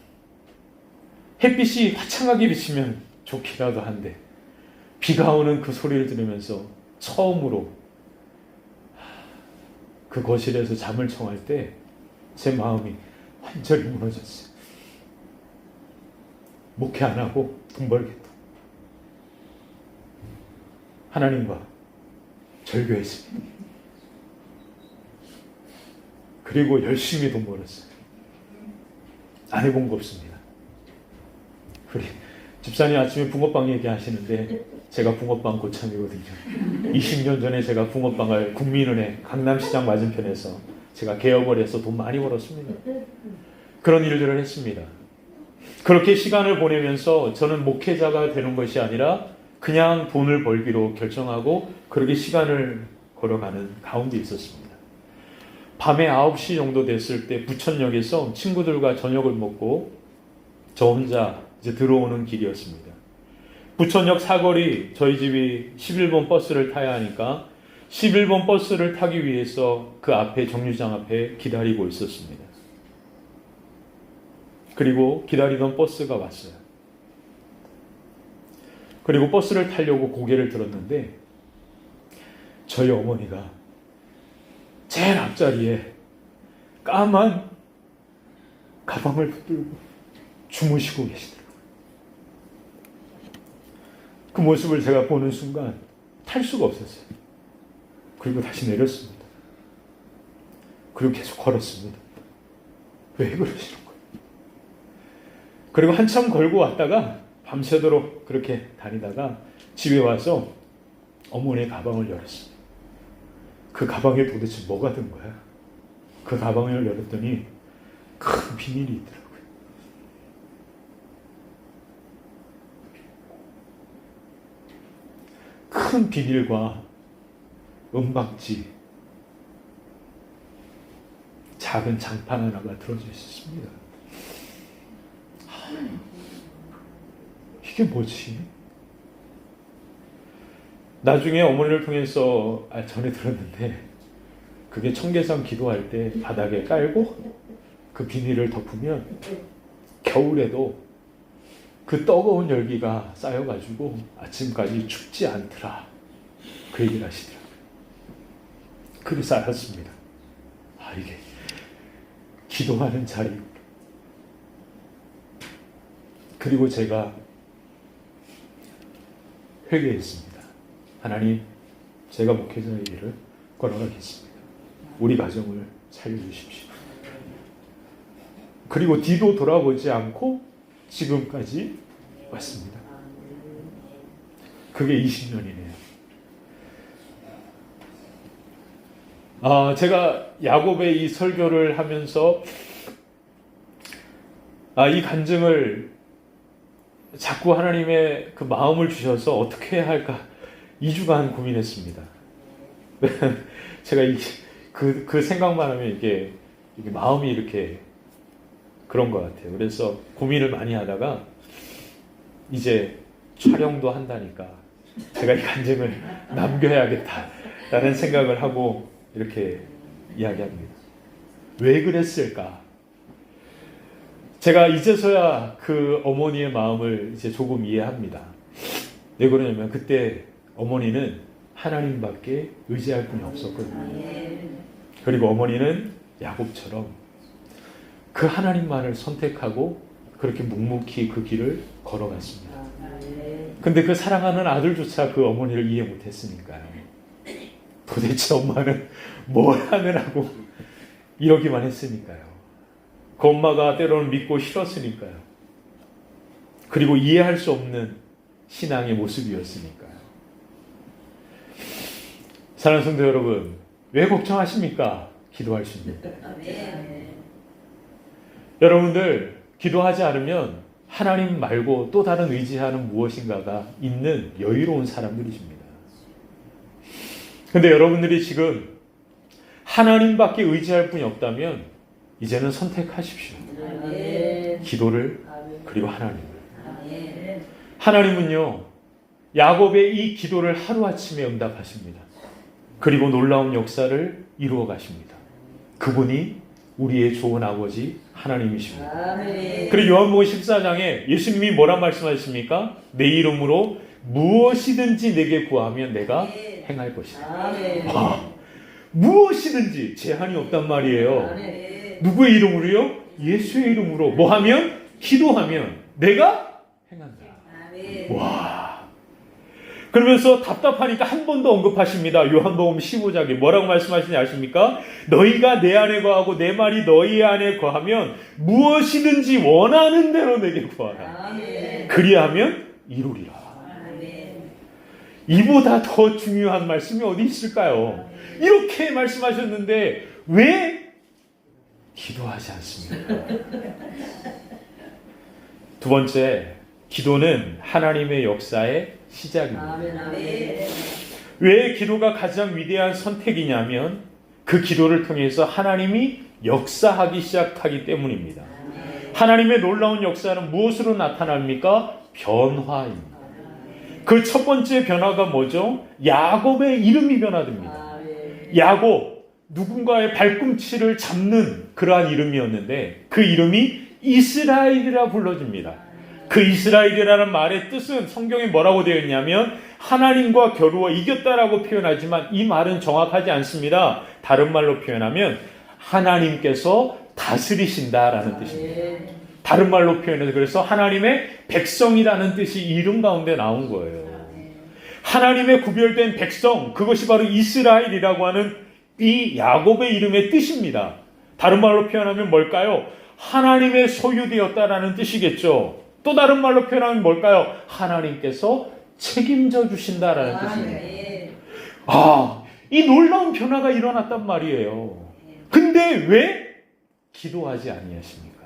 B: 햇빛이 화창하게 비치면 좋기라도 한데 비가 오는 그 소리를 들으면서 처음으로 그 거실에서 잠을 청할 때 제 마음이 완전히 무너졌어요. 목회 안 하고 돈 벌겠다. 하나님과 절교했습니다. 그리고 열심히 돈 벌었어요. 안 해본 거 없습니다. 우리 집사님 아침에 붕어빵 얘기하시는데 제가 붕어빵 고참이거든요. 20년 전에 제가 붕어빵을 국민은행 강남시장 맞은편에서 제가 개업을 해서 돈 많이 벌었습니다. 그런 일들을 했습니다. 그렇게 시간을 보내면서 저는 목회자가 되는 것이 아니라 그냥 돈을 벌기로 결정하고 그렇게 시간을 걸어가는 가운데 있었습니다. 밤에 9시 정도 됐을 때 부천역에서 친구들과 저녁을 먹고 저 혼자 이제 들어오는 길이었습니다. 부천역 사거리 저희 집이 11번 버스를 타야 하니까 11번 버스를 타기 위해서 그 앞에 정류장 앞에 기다리고 있었습니다. 그리고 기다리던 버스가 왔어요. 그리고 버스를 타려고 고개를 들었는데 저희 어머니가 제일 앞자리에 까만 가방을 붙들고 주무시고 계시더라고요. 그 모습을 제가 보는 순간 탈 수가 없었어요. 그리고 다시 내렸습니다. 그리고 계속 걸었습니다. 왜 그러시는 거예요? 그리고 한참 걸고 왔다가 밤새도록 그렇게 다니다가 집에 와서 어머니의 가방을 열었습니다. 그 가방에 도대체 뭐가 든 거야? 그 가방을 열었더니 큰 비닐이 있더라고요. 큰 비닐과 은박지, 작은 장판 하나가 들어져 있었습니다. 이게 뭐지? 나중에 어머니를 통해서 전해 들었는데 그게 청계산 기도할 때 바닥에 깔고 그 비닐을 덮으면 겨울에도 그 뜨거운 열기가 쌓여가지고 아침까지 춥지 않더라. 그 얘기를 하시더라고요. 그래서 알았습니다. 아, 이게 기도하는 자리. 그리고 제가 회개했습니다. 하나님, 제가 목회자의 일을 걸어가겠습니다. 우리 가정을 살려주십시오. 그리고 뒤도 돌아보지 않고 지금까지 왔습니다. 그게 20년이네요. 제가 야곱의 이 설교를 하면서 이 간증을 자꾸 하나님의 그 마음을 주셔서 어떻게 해야 할까 2주간 고민했습니다. 제가 그 생각만 하면 이게 마음이 이렇게 그런 것 같아요. 그래서 고민을 많이 하다가 이제 촬영도 한다니까 제가 이 간증을 남겨야겠다라는 생각을 하고 이렇게 이야기합니다. 왜 그랬을까? 제가 이제서야 그 어머니의 마음을 이제 조금 이해합니다. 왜 그러냐면 그때 어머니는 하나님밖에 의지할 분이 없었거든요. 그리고 어머니는 야곱처럼 그 하나님만을 선택하고 그렇게 묵묵히 그 길을 걸어갔습니다. 근데 그 사랑하는 아들조차 그 어머니를 이해 못했으니까요. 도대체 엄마는 뭘 하느라고 이러기만 했으니까요. 그 엄마가 때로는 믿고 싫었으니까요. 그리고 이해할 수 없는 신앙의 모습이었으니까요. 사랑하는 성도 여러분, 왜 걱정하십니까? 기도하십니다. 여러분들 기도하지 않으면 하나님 말고 또 다른 의지하는 무엇인가가 있는 여유로운 사람들이십니다. 근데 여러분들이 지금 하나님밖에 의지할 분이 없다면 이제는 선택하십시오. 기도를 그리고 하나님을. 하나님은요, 야곱의 이 기도를 하루아침에 응답하십니다. 그리고 놀라운 역사를 이루어 가십니다. 그분이 우리의 좋은 아버지 하나님이십니다. 그리고 요한복음 14장에 예수님이 뭐라 말씀하십니까? 내 이름으로 무엇이든지 내게 구하면 내가 행할 것이다. 와, 무엇이든지 제한이 없단 말이에요. 누구의 이름으로요? 예수의 이름으로. 뭐 하면? 기도하면 내가 행한다. 와. 그러면서 답답하니까 한 번 더 언급하십니다. 요한복음 15장에 뭐라고 말씀하시는지 아십니까? 너희가 내 안에 거하고 내 말이 너희 안에 거하면 무엇이든지 원하는 대로 내게 구하라. 그리하면 이루리라. 이보다 더 중요한 말씀이 어디 있을까요? 이렇게 말씀하셨는데 왜 기도하지 않습니까? 두 번째, 기도는 하나님의 역사의 시작입니다. 왜 기도가 가장 위대한 선택이냐면 그 기도를 통해서 하나님이 역사하기 시작하기 때문입니다. 하나님의 놀라운 역사는 무엇으로 나타납니까? 변화입니다. 그 첫 번째 변화가 뭐죠? 야곱의 이름이 변화됩니다. 야곱, 누군가의 발꿈치를 잡는 그러한 이름이었는데 그 이름이 이스라엘이라 불러집니다. 그 이스라엘이라는 말의 뜻은 성경에 뭐라고 되어 있냐면 하나님과 겨루어 이겼다라고 표현하지만 이 말은 정확하지 않습니다. 다른 말로 표현하면 하나님께서 다스리신다라는 뜻입니다. 다른 말로 표현해서 그래서 하나님의 백성이라는 뜻이 이름 가운데 나온 거예요. 하나님의 구별된 백성, 그것이 바로 이스라엘이라고 하는 이 야곱의 이름의 뜻입니다. 다른 말로 표현하면 뭘까요? 하나님의 소유되었다라는 뜻이겠죠. 또 다른 말로 표현하면 뭘까요? 하나님께서 책임져 주신다라는 뜻입니다. 아, 이 놀라운 변화가 일어났단 말이에요. 근데 왜 기도하지 아니하십니까?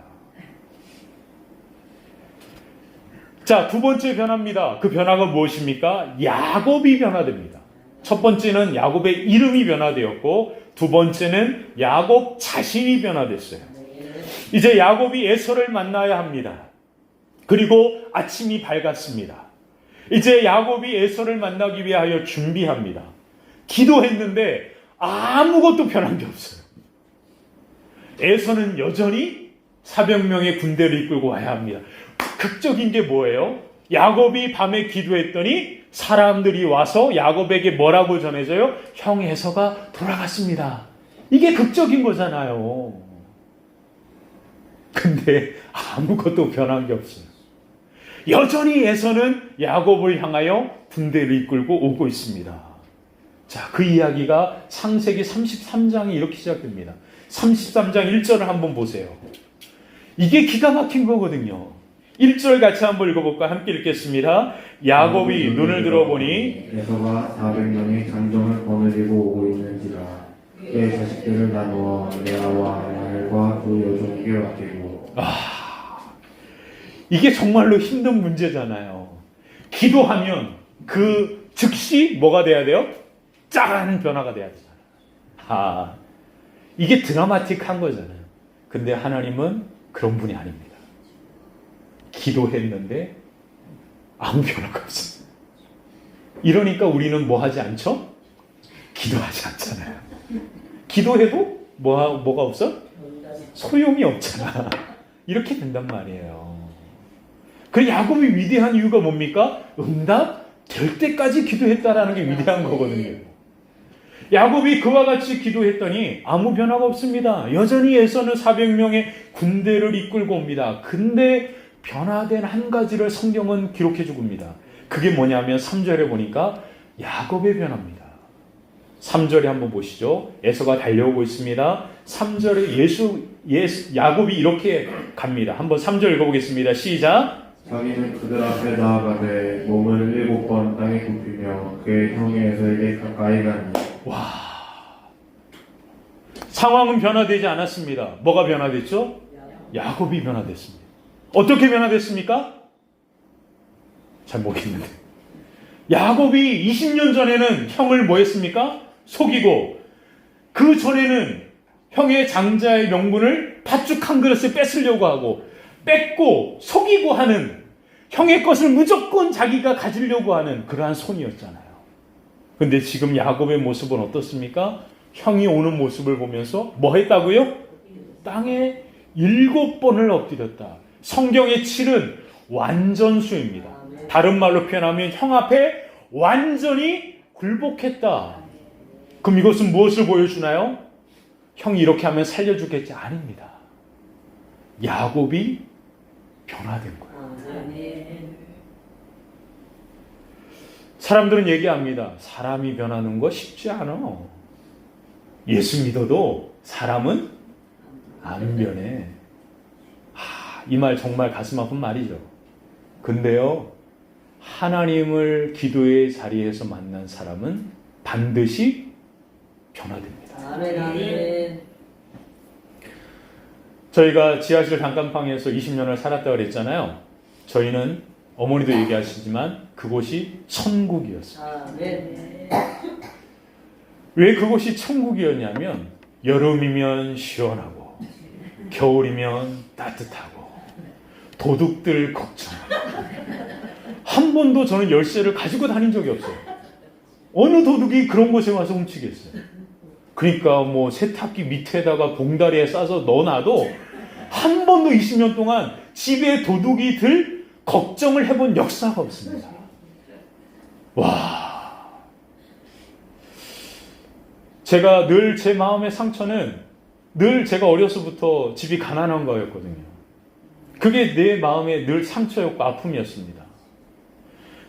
B: 자, 두 번째 변화입니다. 그 변화가 무엇입니까? 야곱이 변화됩니다. 첫 번째는 야곱의 이름이 변화되었고 두 번째는 야곱 자신이 변화됐어요. 이제 야곱이 에서를 만나야 합니다. 그리고 아침이 밝았습니다. 이제 야곱이 에서를 만나기 위하여 준비합니다. 기도했는데 아무것도 변한 게 없어요. 에서는 여전히 400명의 군대를 이끌고 와야 합니다. 극적인 게 뭐예요? 야곱이 밤에 기도했더니 사람들이 와서 야곱에게 뭐라고 전해져요? 형 에서가 돌아갔습니다. 이게 극적인 거잖아요. 근데 아무것도 변한 게 없어요. 여전히 에서는 야곱을 향하여 군대를 이끌고 오고 있습니다. 자, 그 이야기가 창세기 33장이 이렇게 시작됩니다. 33장 1절을 한번 보세요. 이게 기가 막힌 거거든요. 1절 같이 한번 읽어볼까? 함께 읽겠습니다. 야곱이 눈을 들어보니
C: 에서가 400명의 장정을 거느리고 오고 있는지라 그의 자식들을 나누어 레아와 라헬과 두 여종에게 맡기고.
B: 이게 정말로 힘든 문제잖아요. 기도하면 그 즉시 뭐가 돼야 돼요? 짠! 변화가 돼야 되잖아요. 이게 드라마틱한 거잖아요. 근데 하나님은 그런 분이 아닙니다. 기도했는데 아무 변화가 없어요. 이러니까 우리는 뭐 하지 않죠? 기도하지 않잖아요. 기도해도 뭐가 없어? 소용이 없잖아. 이렇게 된단 말이에요. 그 야곱이 위대한 이유가 뭡니까? 응답 될 때까지 기도했다라는 게 위대한 거거든요. 야곱이 그와 같이 기도했더니 아무 변화가 없습니다. 여전히 에서는 400명의 군대를 이끌고 옵니다. 근데 변화된 한 가지를 성경은 기록해 주고 있습니다. 그게 뭐냐면 3절에 보니까 야곱의 변화입니다. 3절에 한번 보시죠. 에서가 달려오고 있습니다. 3절에 야곱이 이렇게 갑니다. 한번 3절 읽어보겠습니다. 시작.
C: 자기는 그들 앞에 나아가되 몸을 7번 땅에 굽히며 그의 형의 에서에게 가까이 가니
B: 와, 상황은 변화되지 않았습니다. 뭐가 변화됐죠? 야곱이 변화됐습니다. 어떻게 변화됐습니까? 잘 모르겠는데. 야곱이 20년 전에는 형을 뭐 했습니까? 속이고, 그 전에는 형의 장자의 명분을 팥죽 한 그릇을 뺏으려고 하고, 뺏고 속이고 하는, 형의 것을 무조건 자기가 가지려고 하는 그러한 손이었잖아요. 근데 지금 야곱의 모습은 어떻습니까? 형이 오는 모습을 보면서 뭐 했다고요? 땅에 7번을 엎드렸다. 성경의 7은 완전수입니다. 다른 말로 표현하면 형 앞에 완전히 굴복했다. 그럼 이것은 무엇을 보여주나요? 형이 이렇게 하면 살려주겠지? 아닙니다. 야곱이 변화된 거예요. 사람들은 얘기합니다. 사람이 변하는 거 쉽지 않아. 예수 믿어도 사람은 안 변해. 이 말 정말 가슴 아픈 말이죠. 근데요, 하나님을 기도의 자리에서 만난 사람은 반드시 변화됩니다.
A: 아멘.
B: 저희가 지하실 단칸방에서 20년을 살았다고 그랬잖아요. 저희는 어머니도 얘기하시지만 그곳이 천국이었어요.
A: 아멘.
B: 왜 그곳이 천국이었냐면 여름이면 시원하고 겨울이면 따뜻하고 도둑들 걱정하고 한 번도 저는 열쇠를 가지고 다닌 적이 없어요. 어느 도둑이 그런 곳에 와서 훔치겠어요. 그러니까 뭐 세탁기 밑에다가 봉다리에 싸서 넣어놔도 한 번도 20년 동안 집에 도둑이 들 걱정을 해본 역사가 없습니다. 와, 제가 늘 제 마음의 상처는 늘 제가 어려서부터 집이 가난한 거였거든요. 그게 내 마음의 늘 상처였고 아픔이었습니다.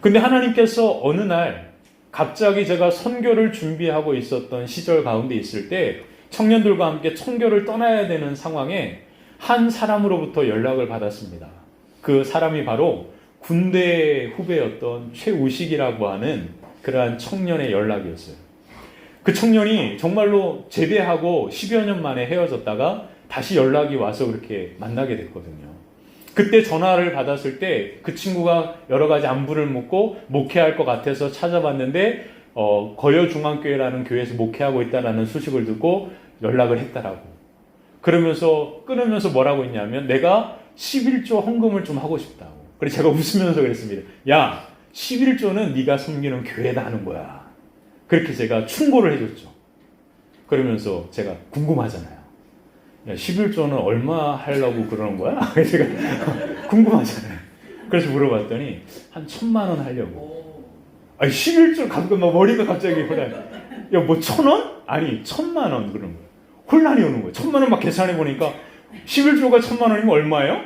B: 근데 하나님께서 어느 날 갑자기 제가 선교를 준비하고 있었던 시절 가운데 있을 때 청년들과 함께 청교를 떠나야 되는 상황에 한 사람으로부터 연락을 받았습니다. 그 사람이 바로 군대 후배였던 최우식이라고 하는 그러한 청년의 연락이었어요. 그 청년이 정말로 제대하고 10여 년 만에 헤어졌다가 다시 연락이 와서 그렇게 만나게 됐거든요. 그때 전화를 받았을 때 그 친구가 여러 가지 안부를 묻고 목회할 것 같아서 찾아봤는데 거여중앙교회라는 교회에서 목회하고 있다는 소식을 듣고 연락을 했다라고. 그러면서 끊으면서 뭐라고 했냐면 내가 11조 헌금을 좀 하고 싶다고. 그래서 제가 웃으면서 그랬습니다. 야, 11조는 네가 섬기는 교회다 하는 거야. 그렇게 제가 충고를 해줬죠. 그러면서 제가 궁금하잖아요. 야, 11조는 얼마 하려고 그러는 거야? 제가 궁금하잖아요. 그래서 물어봤더니 한 1,000만 원 하려고. 아니 11조 가끔 막 머리가 갑자기 혼란. 야, 뭐 1,000원? 아니 1,000만 원 그런 거예요. 혼란이 오는 거예요. 1,000만 원 막 계산해 보니까 11조가 1,000만 원이면 얼마예요?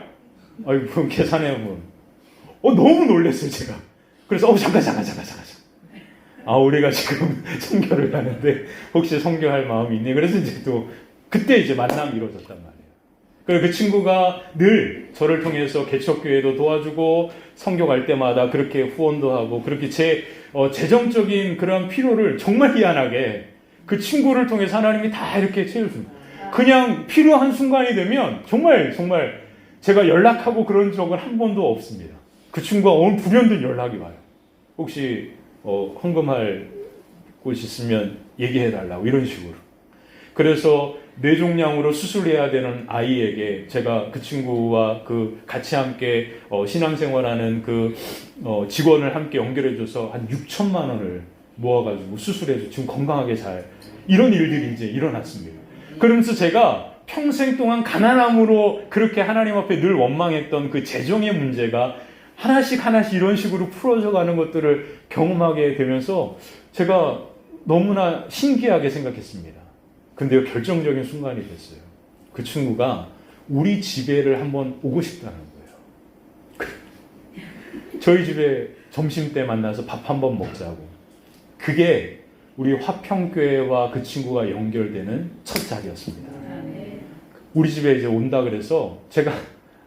B: 아이 그럼 계산해 보면 너무 놀랐어요 제가. 그래서 잠깐. 우리가 지금 선교를 가는데 혹시 선교할 마음이 있니? 그래서 이제 또 그때 이제 만남이 이루어졌단 말이에요. 그리고 그 친구가 늘 저를 통해서 개척교회도 도와주고 선교 갈 때마다 그렇게 후원도 하고 그렇게 제 재정적인 그런 필요를 정말 희한하게 그 친구를 통해서 하나님이 다 이렇게 채워줍니다. 그냥 필요한 순간이 되면 정말 제가 연락하고 그런 적은 한 번도 없습니다. 그 친구가 오늘 불현듯 연락이 와요. 혹시 헌금할 곳이 있으면 얘기해달라고 이런 식으로. 그래서 뇌종양으로 수술해야 되는 아이에게 제가 그 친구와 같이 함께 신앙생활하는 직원을 함께 연결해줘서 한 6천만 원을 모아가지고 수술해서 지금 건강하게 이런 일들이 이제 일어났습니다. 그러면서 제가 평생 동안 가난함으로 그렇게 하나님 앞에 늘 원망했던 그 재정의 문제가 하나씩 이런 식으로 풀어져 가는 것들을 경험하게 되면서 제가 너무나 신기하게 생각했습니다. 근데요, 결정적인 순간이 됐어요. 그 친구가 우리 집에를 한번 오고 싶다는 거예요. 저희 집에 점심 때 만나서 밥 한번 먹자고. 그게 우리 화평교회와 그 친구가 연결되는 첫 자리였습니다. 우리 집에 이제 온다 그래서 제가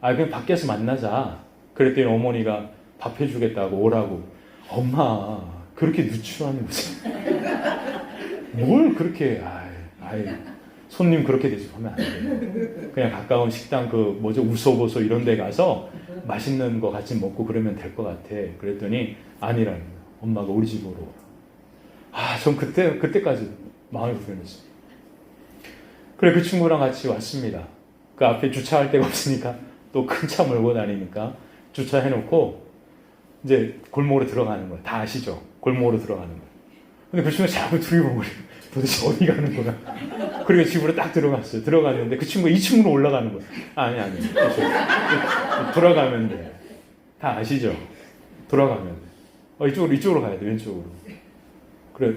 B: 그냥 밖에서 만나자. 그랬더니 어머니가 밥 해주겠다고 오라고. 엄마 그렇게 누추한 거지. 뭘 그렇게 손님 그렇게 대접하면 안 돼요. 그냥 가까운 식당 우소보소 이런 데 가서 맛있는 거 같이 먹고 그러면 될 것 같아. 그랬더니 아니라는 거예요. 엄마가 우리 집으로 오라. 전 그때까지 마음이 불편했어요. 그래 그 친구랑 같이 왔습니다. 그 앞에 주차할 데가 없으니까 또 큰 차 몰고 다니니까 주차해놓고 이제 골목으로 들어가는 거예요. 다 아시죠? 골목으로 들어가는 거예요. 근데 그 친구가 자꾸 두리번거려요. 도대체 어디 가는 거야? 그리고 집으로 딱 들어갔어요. 들어갔는데 그 친구가 2층으로 올라가는 거예요. 아니. 돌아가면 돼. 다 아시죠? 돌아가면 돼. 이쪽으로 가야 돼. 왼쪽으로. 그래.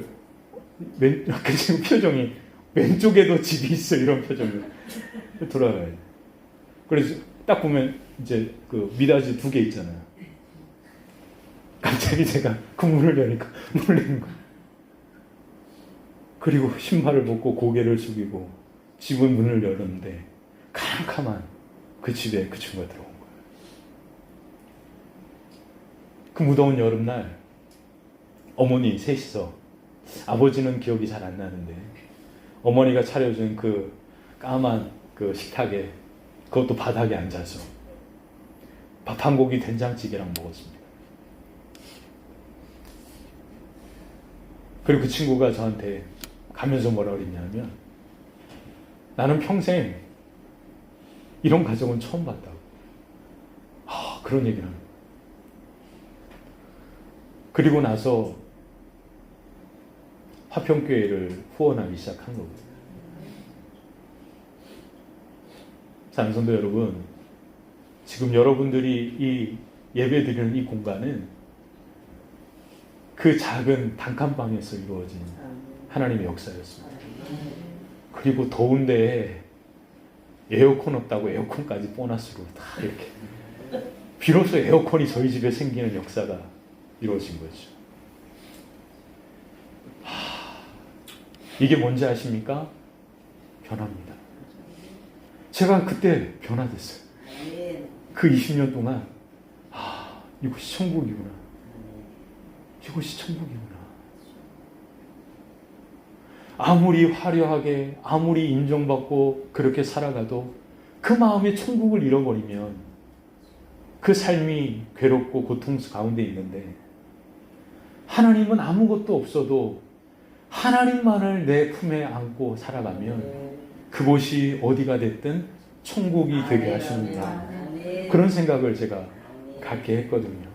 B: 그 친구 표정이 왼쪽에도 집이 있어. 이런 표정이에요. 돌아가야 돼. 그래서 딱 보면 이제 그 미닫이 2개 있잖아요. 갑자기 제가 그 문을 여니까 문을 내는 거예요. 그리고 신발을 벗고 고개를 숙이고 집의 문을 열었는데 캄캄한 그 집에 그 친구가 들어온 거예요. 그 무더운 여름날 어머니 셋이서, 아버지는 기억이 잘 안 나는데 어머니가 차려준 그 까만 그 식탁에, 그것도 바닥에 앉아서 밥 한 고기 된장찌개랑 먹었습니다. 그리고 그 친구가 저한테 가면서 뭐라 그랬냐면, 나는 평생 이런 가정은 처음 봤다고. 그런 얘기를 합니다. 그리고 나서 화평교회를 후원하기 시작한 거거든요. 사랑하는 성도 여러분, 지금 여러분들이 이 예배 드리는 이 공간은 그 작은 단칸방에서 이루어진 하나님의 역사였습니다. 그리고 더운데 에어컨 없다고 에어컨까지 보너스로 다 이렇게, 비로소 에어컨이 저희 집에 생기는 역사가 이루어진 거죠. 이게 뭔지 아십니까? 변화입니다. 제가 그때 변화됐어요. 그 20년 동안 이곳이 천국이구나. 이곳이 천국이구나. 아무리 화려하게, 아무리 인정받고 그렇게 살아가도 그 마음에 천국을 잃어버리면 그 삶이 괴롭고 고통스 가운데 있는데, 하나님은 아무것도 없어도 하나님만을 내 품에 안고 살아가면 그곳이 어디가 됐든 천국이 되게 하십니다. 그런 생각을 제가 갖게 했거든요.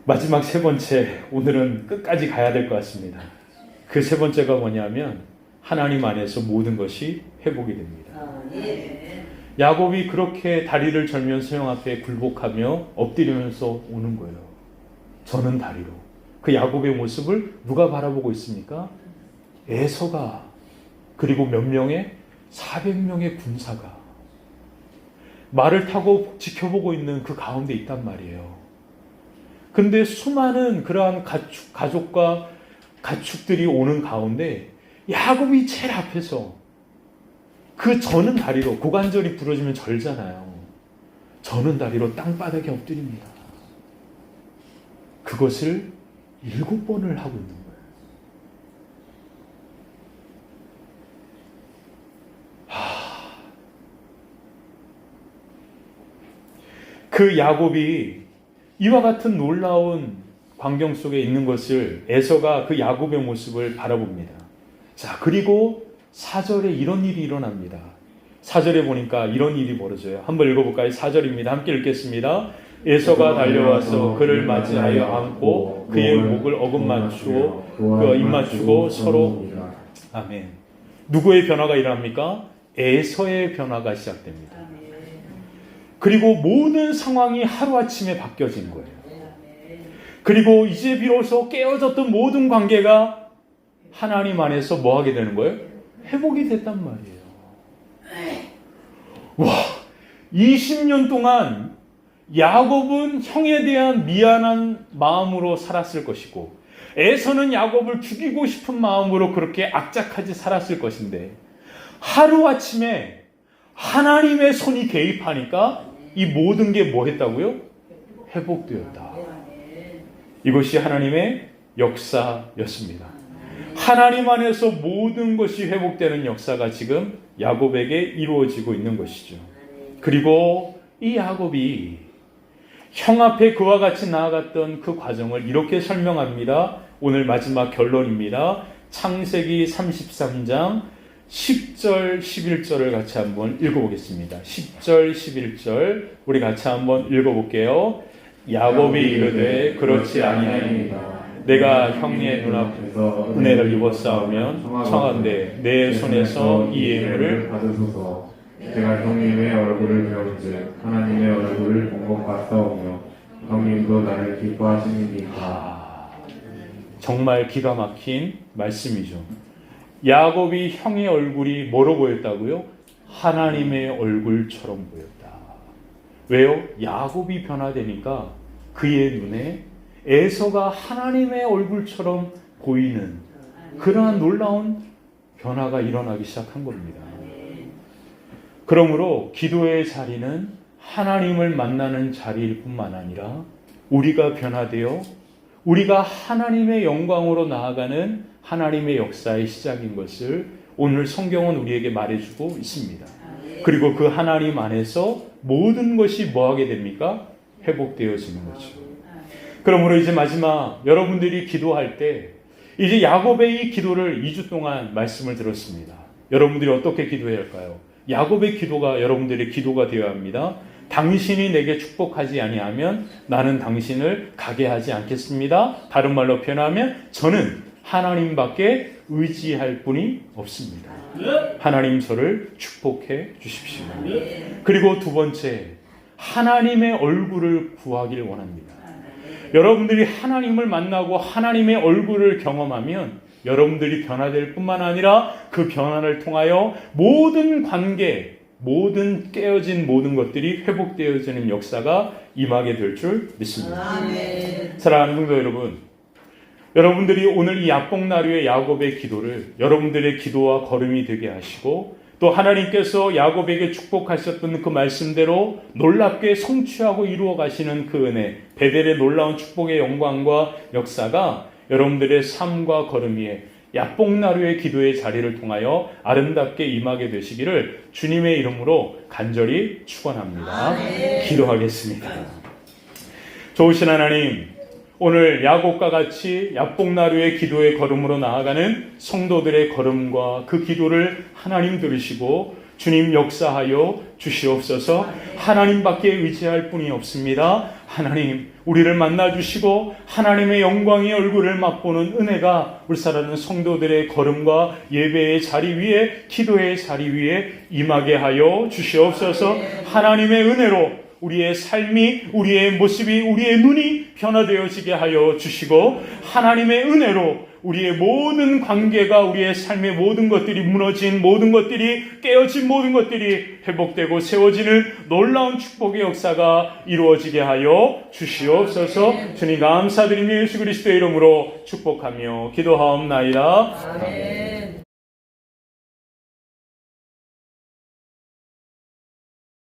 B: 마지막 세 번째, 오늘은 끝까지 가야 될 것 같습니다. 그 세 번째가 뭐냐면, 하나님 안에서 모든 것이 회복이 됩니다. 야곱이 그렇게 다리를 절면서 형 앞에 굴복하며 엎드리면서 오는 거예요. 저는 다리로. 그 야곱의 모습을 누가 바라보고 있습니까? 에서가, 그리고 몇 명의 400명의 군사가 말을 타고 지켜보고 있는 그 가운데 있단 말이에요. 근데 수많은 그러한 가족과 가축들이 오는 가운데 야곱이 제일 앞에서, 그 저는 다리로, 고관절이 부러지면 절잖아요. 저는 다리로 땅바닥에 엎드립니다. 그것을 7번을 하고 있는 거예요. 그 야곱이 이와 같은 놀라운 광경 속에 있는 것을 에서가 그 야곱의 모습을 바라봅니다. 자, 그리고 4절에 이런 일이 일어납니다. 4절에 보니까 이런 일이 벌어져요. 한번 읽어볼까요? 4절입니다. 함께 읽겠습니다. 에서가 달려와서 그를 맞이하여 안고 그의 목을 어긋맞추고 그 입맞추고 서로, 아멘. 누구의 변화가 일어납니까? 에서의 변화가 시작됩니다. 그리고 모든 상황이 하루아침에 바뀌어진 거예요. 그리고 이제 비로소 깨어졌던 모든 관계가 하나님 안에서 뭐 하게 되는 거예요? 회복이 됐단 말이에요. 와, 20년 동안 야곱은 형에 대한 미안한 마음으로 살았을 것이고 에서는 야곱을 죽이고 싶은 마음으로 그렇게 악착같이 살았을 것인데 하루아침에 하나님의 손이 개입하니까 이 모든 게 뭐 했다고요? 회복되었다. 이것이 하나님의 역사였습니다. 하나님 안에서 모든 것이 회복되는 역사가 지금 야곱에게 이루어지고 있는 것이죠. 그리고 이 야곱이 형 앞에 그와 같이 나아갔던 그 과정을 이렇게 설명합니다. 오늘 마지막 결론입니다. 창세기 33장 10절 11절을 같이 한번 읽어보겠습니다. 10절 11절 우리 같이 한번 읽어볼게요. 야곱이 이르되 그렇지 아니하니이다. 내가 형의 눈앞에서 은혜를 입었사오면 청한데 내 손에서 이 예물을
C: 받으소서. 제가 형님의 얼굴을 배운즉 하나님의 얼굴을 본 것 같사오며 형님도 나를 기뻐하시니이다.
B: 정말 기가 막힌 말씀이죠. 야곱이 형의 얼굴이 뭐로 보였다고요? 하나님의 얼굴처럼 보였다. 왜요? 야곱이 변화되니까 그의 눈에 에서가 하나님의 얼굴처럼 보이는 그러한 놀라운 변화가 일어나기 시작한 겁니다. 그러므로 기도의 자리는 하나님을 만나는 자리일 뿐만 아니라 우리가 변화되어 우리가 하나님의 영광으로 나아가는 하나님의 역사의 시작인 것을 오늘 성경은 우리에게 말해주고 있습니다. 그리고 그 하나님 안에서 모든 것이 뭐하게 됩니까? 회복되어지는 거죠. 그러므로 이제 마지막 여러분들이 기도할 때 이제 야곱의 이 기도를 2주 동안 말씀을 들었습니다. 여러분들이 어떻게 기도해야 할까요? 야곱의 기도가 여러분들의 기도가 되어야 합니다. 당신이 내게 축복하지 아니하면 나는 당신을 가게 하지 않겠습니다. 다른 말로 표현하면 저는 하나님밖에 의지할 분이 없습니다. 하나님 저를 축복해 주십시오. 그리고 두 번째, 하나님의 얼굴을 구하길 원합니다. 여러분들이 하나님을 만나고 하나님의 얼굴을 경험하면 여러분들이 변화될 뿐만 아니라 그 변화를 통하여 모든 관계, 모든 깨어진 모든 것들이 회복되어지는 역사가 임하게 될 줄 믿습니다. 사랑하는 성도 여러분, 여러분들이 오늘 이 야복나루의 야곱의 기도를 여러분들의 기도와 걸음이 되게 하시고 또 하나님께서 야곱에게 축복하셨던 그 말씀대로 놀랍게 성취하고 이루어 가시는 그 은혜, 베델의 놀라운 축복의 영광과 역사가 여러분들의 삶과 걸음 위에 야복나루의 기도의 자리를 통하여 아름답게 임하게 되시기를 주님의 이름으로 간절히 축원합니다. 기도하겠습니다. 좋으신 하나님, 오늘 야곱과 같이 야복나루의 기도의 걸음으로 나아가는 성도들의 걸음과 그 기도를 하나님 들으시고 주님 역사하여 주시옵소서. 하나님밖에 의지할 분이 없습니다. 하나님, 우리를 만나주시고 하나님의 영광의 얼굴을 맛보는 은혜가 울사라는 성도들의 걸음과 예배의 자리 위에, 기도의 자리 위에 임하게 하여 주시옵소서. 하나님의 은혜로 우리의 삶이, 우리의 모습이, 우리의 눈이 변화되어지게 하여 주시고 하나님의 은혜로 우리의 모든 관계가, 우리의 삶의 모든 것들이 무너진 모든 것들이, 깨어진 모든 것들이 회복되고 세워지는 놀라운 축복의 역사가 이루어지게 하여 주시옵소서. 주님 감사드리며 예수 그리스도의 이름으로 축복하며 기도하옵나이다. 아멘.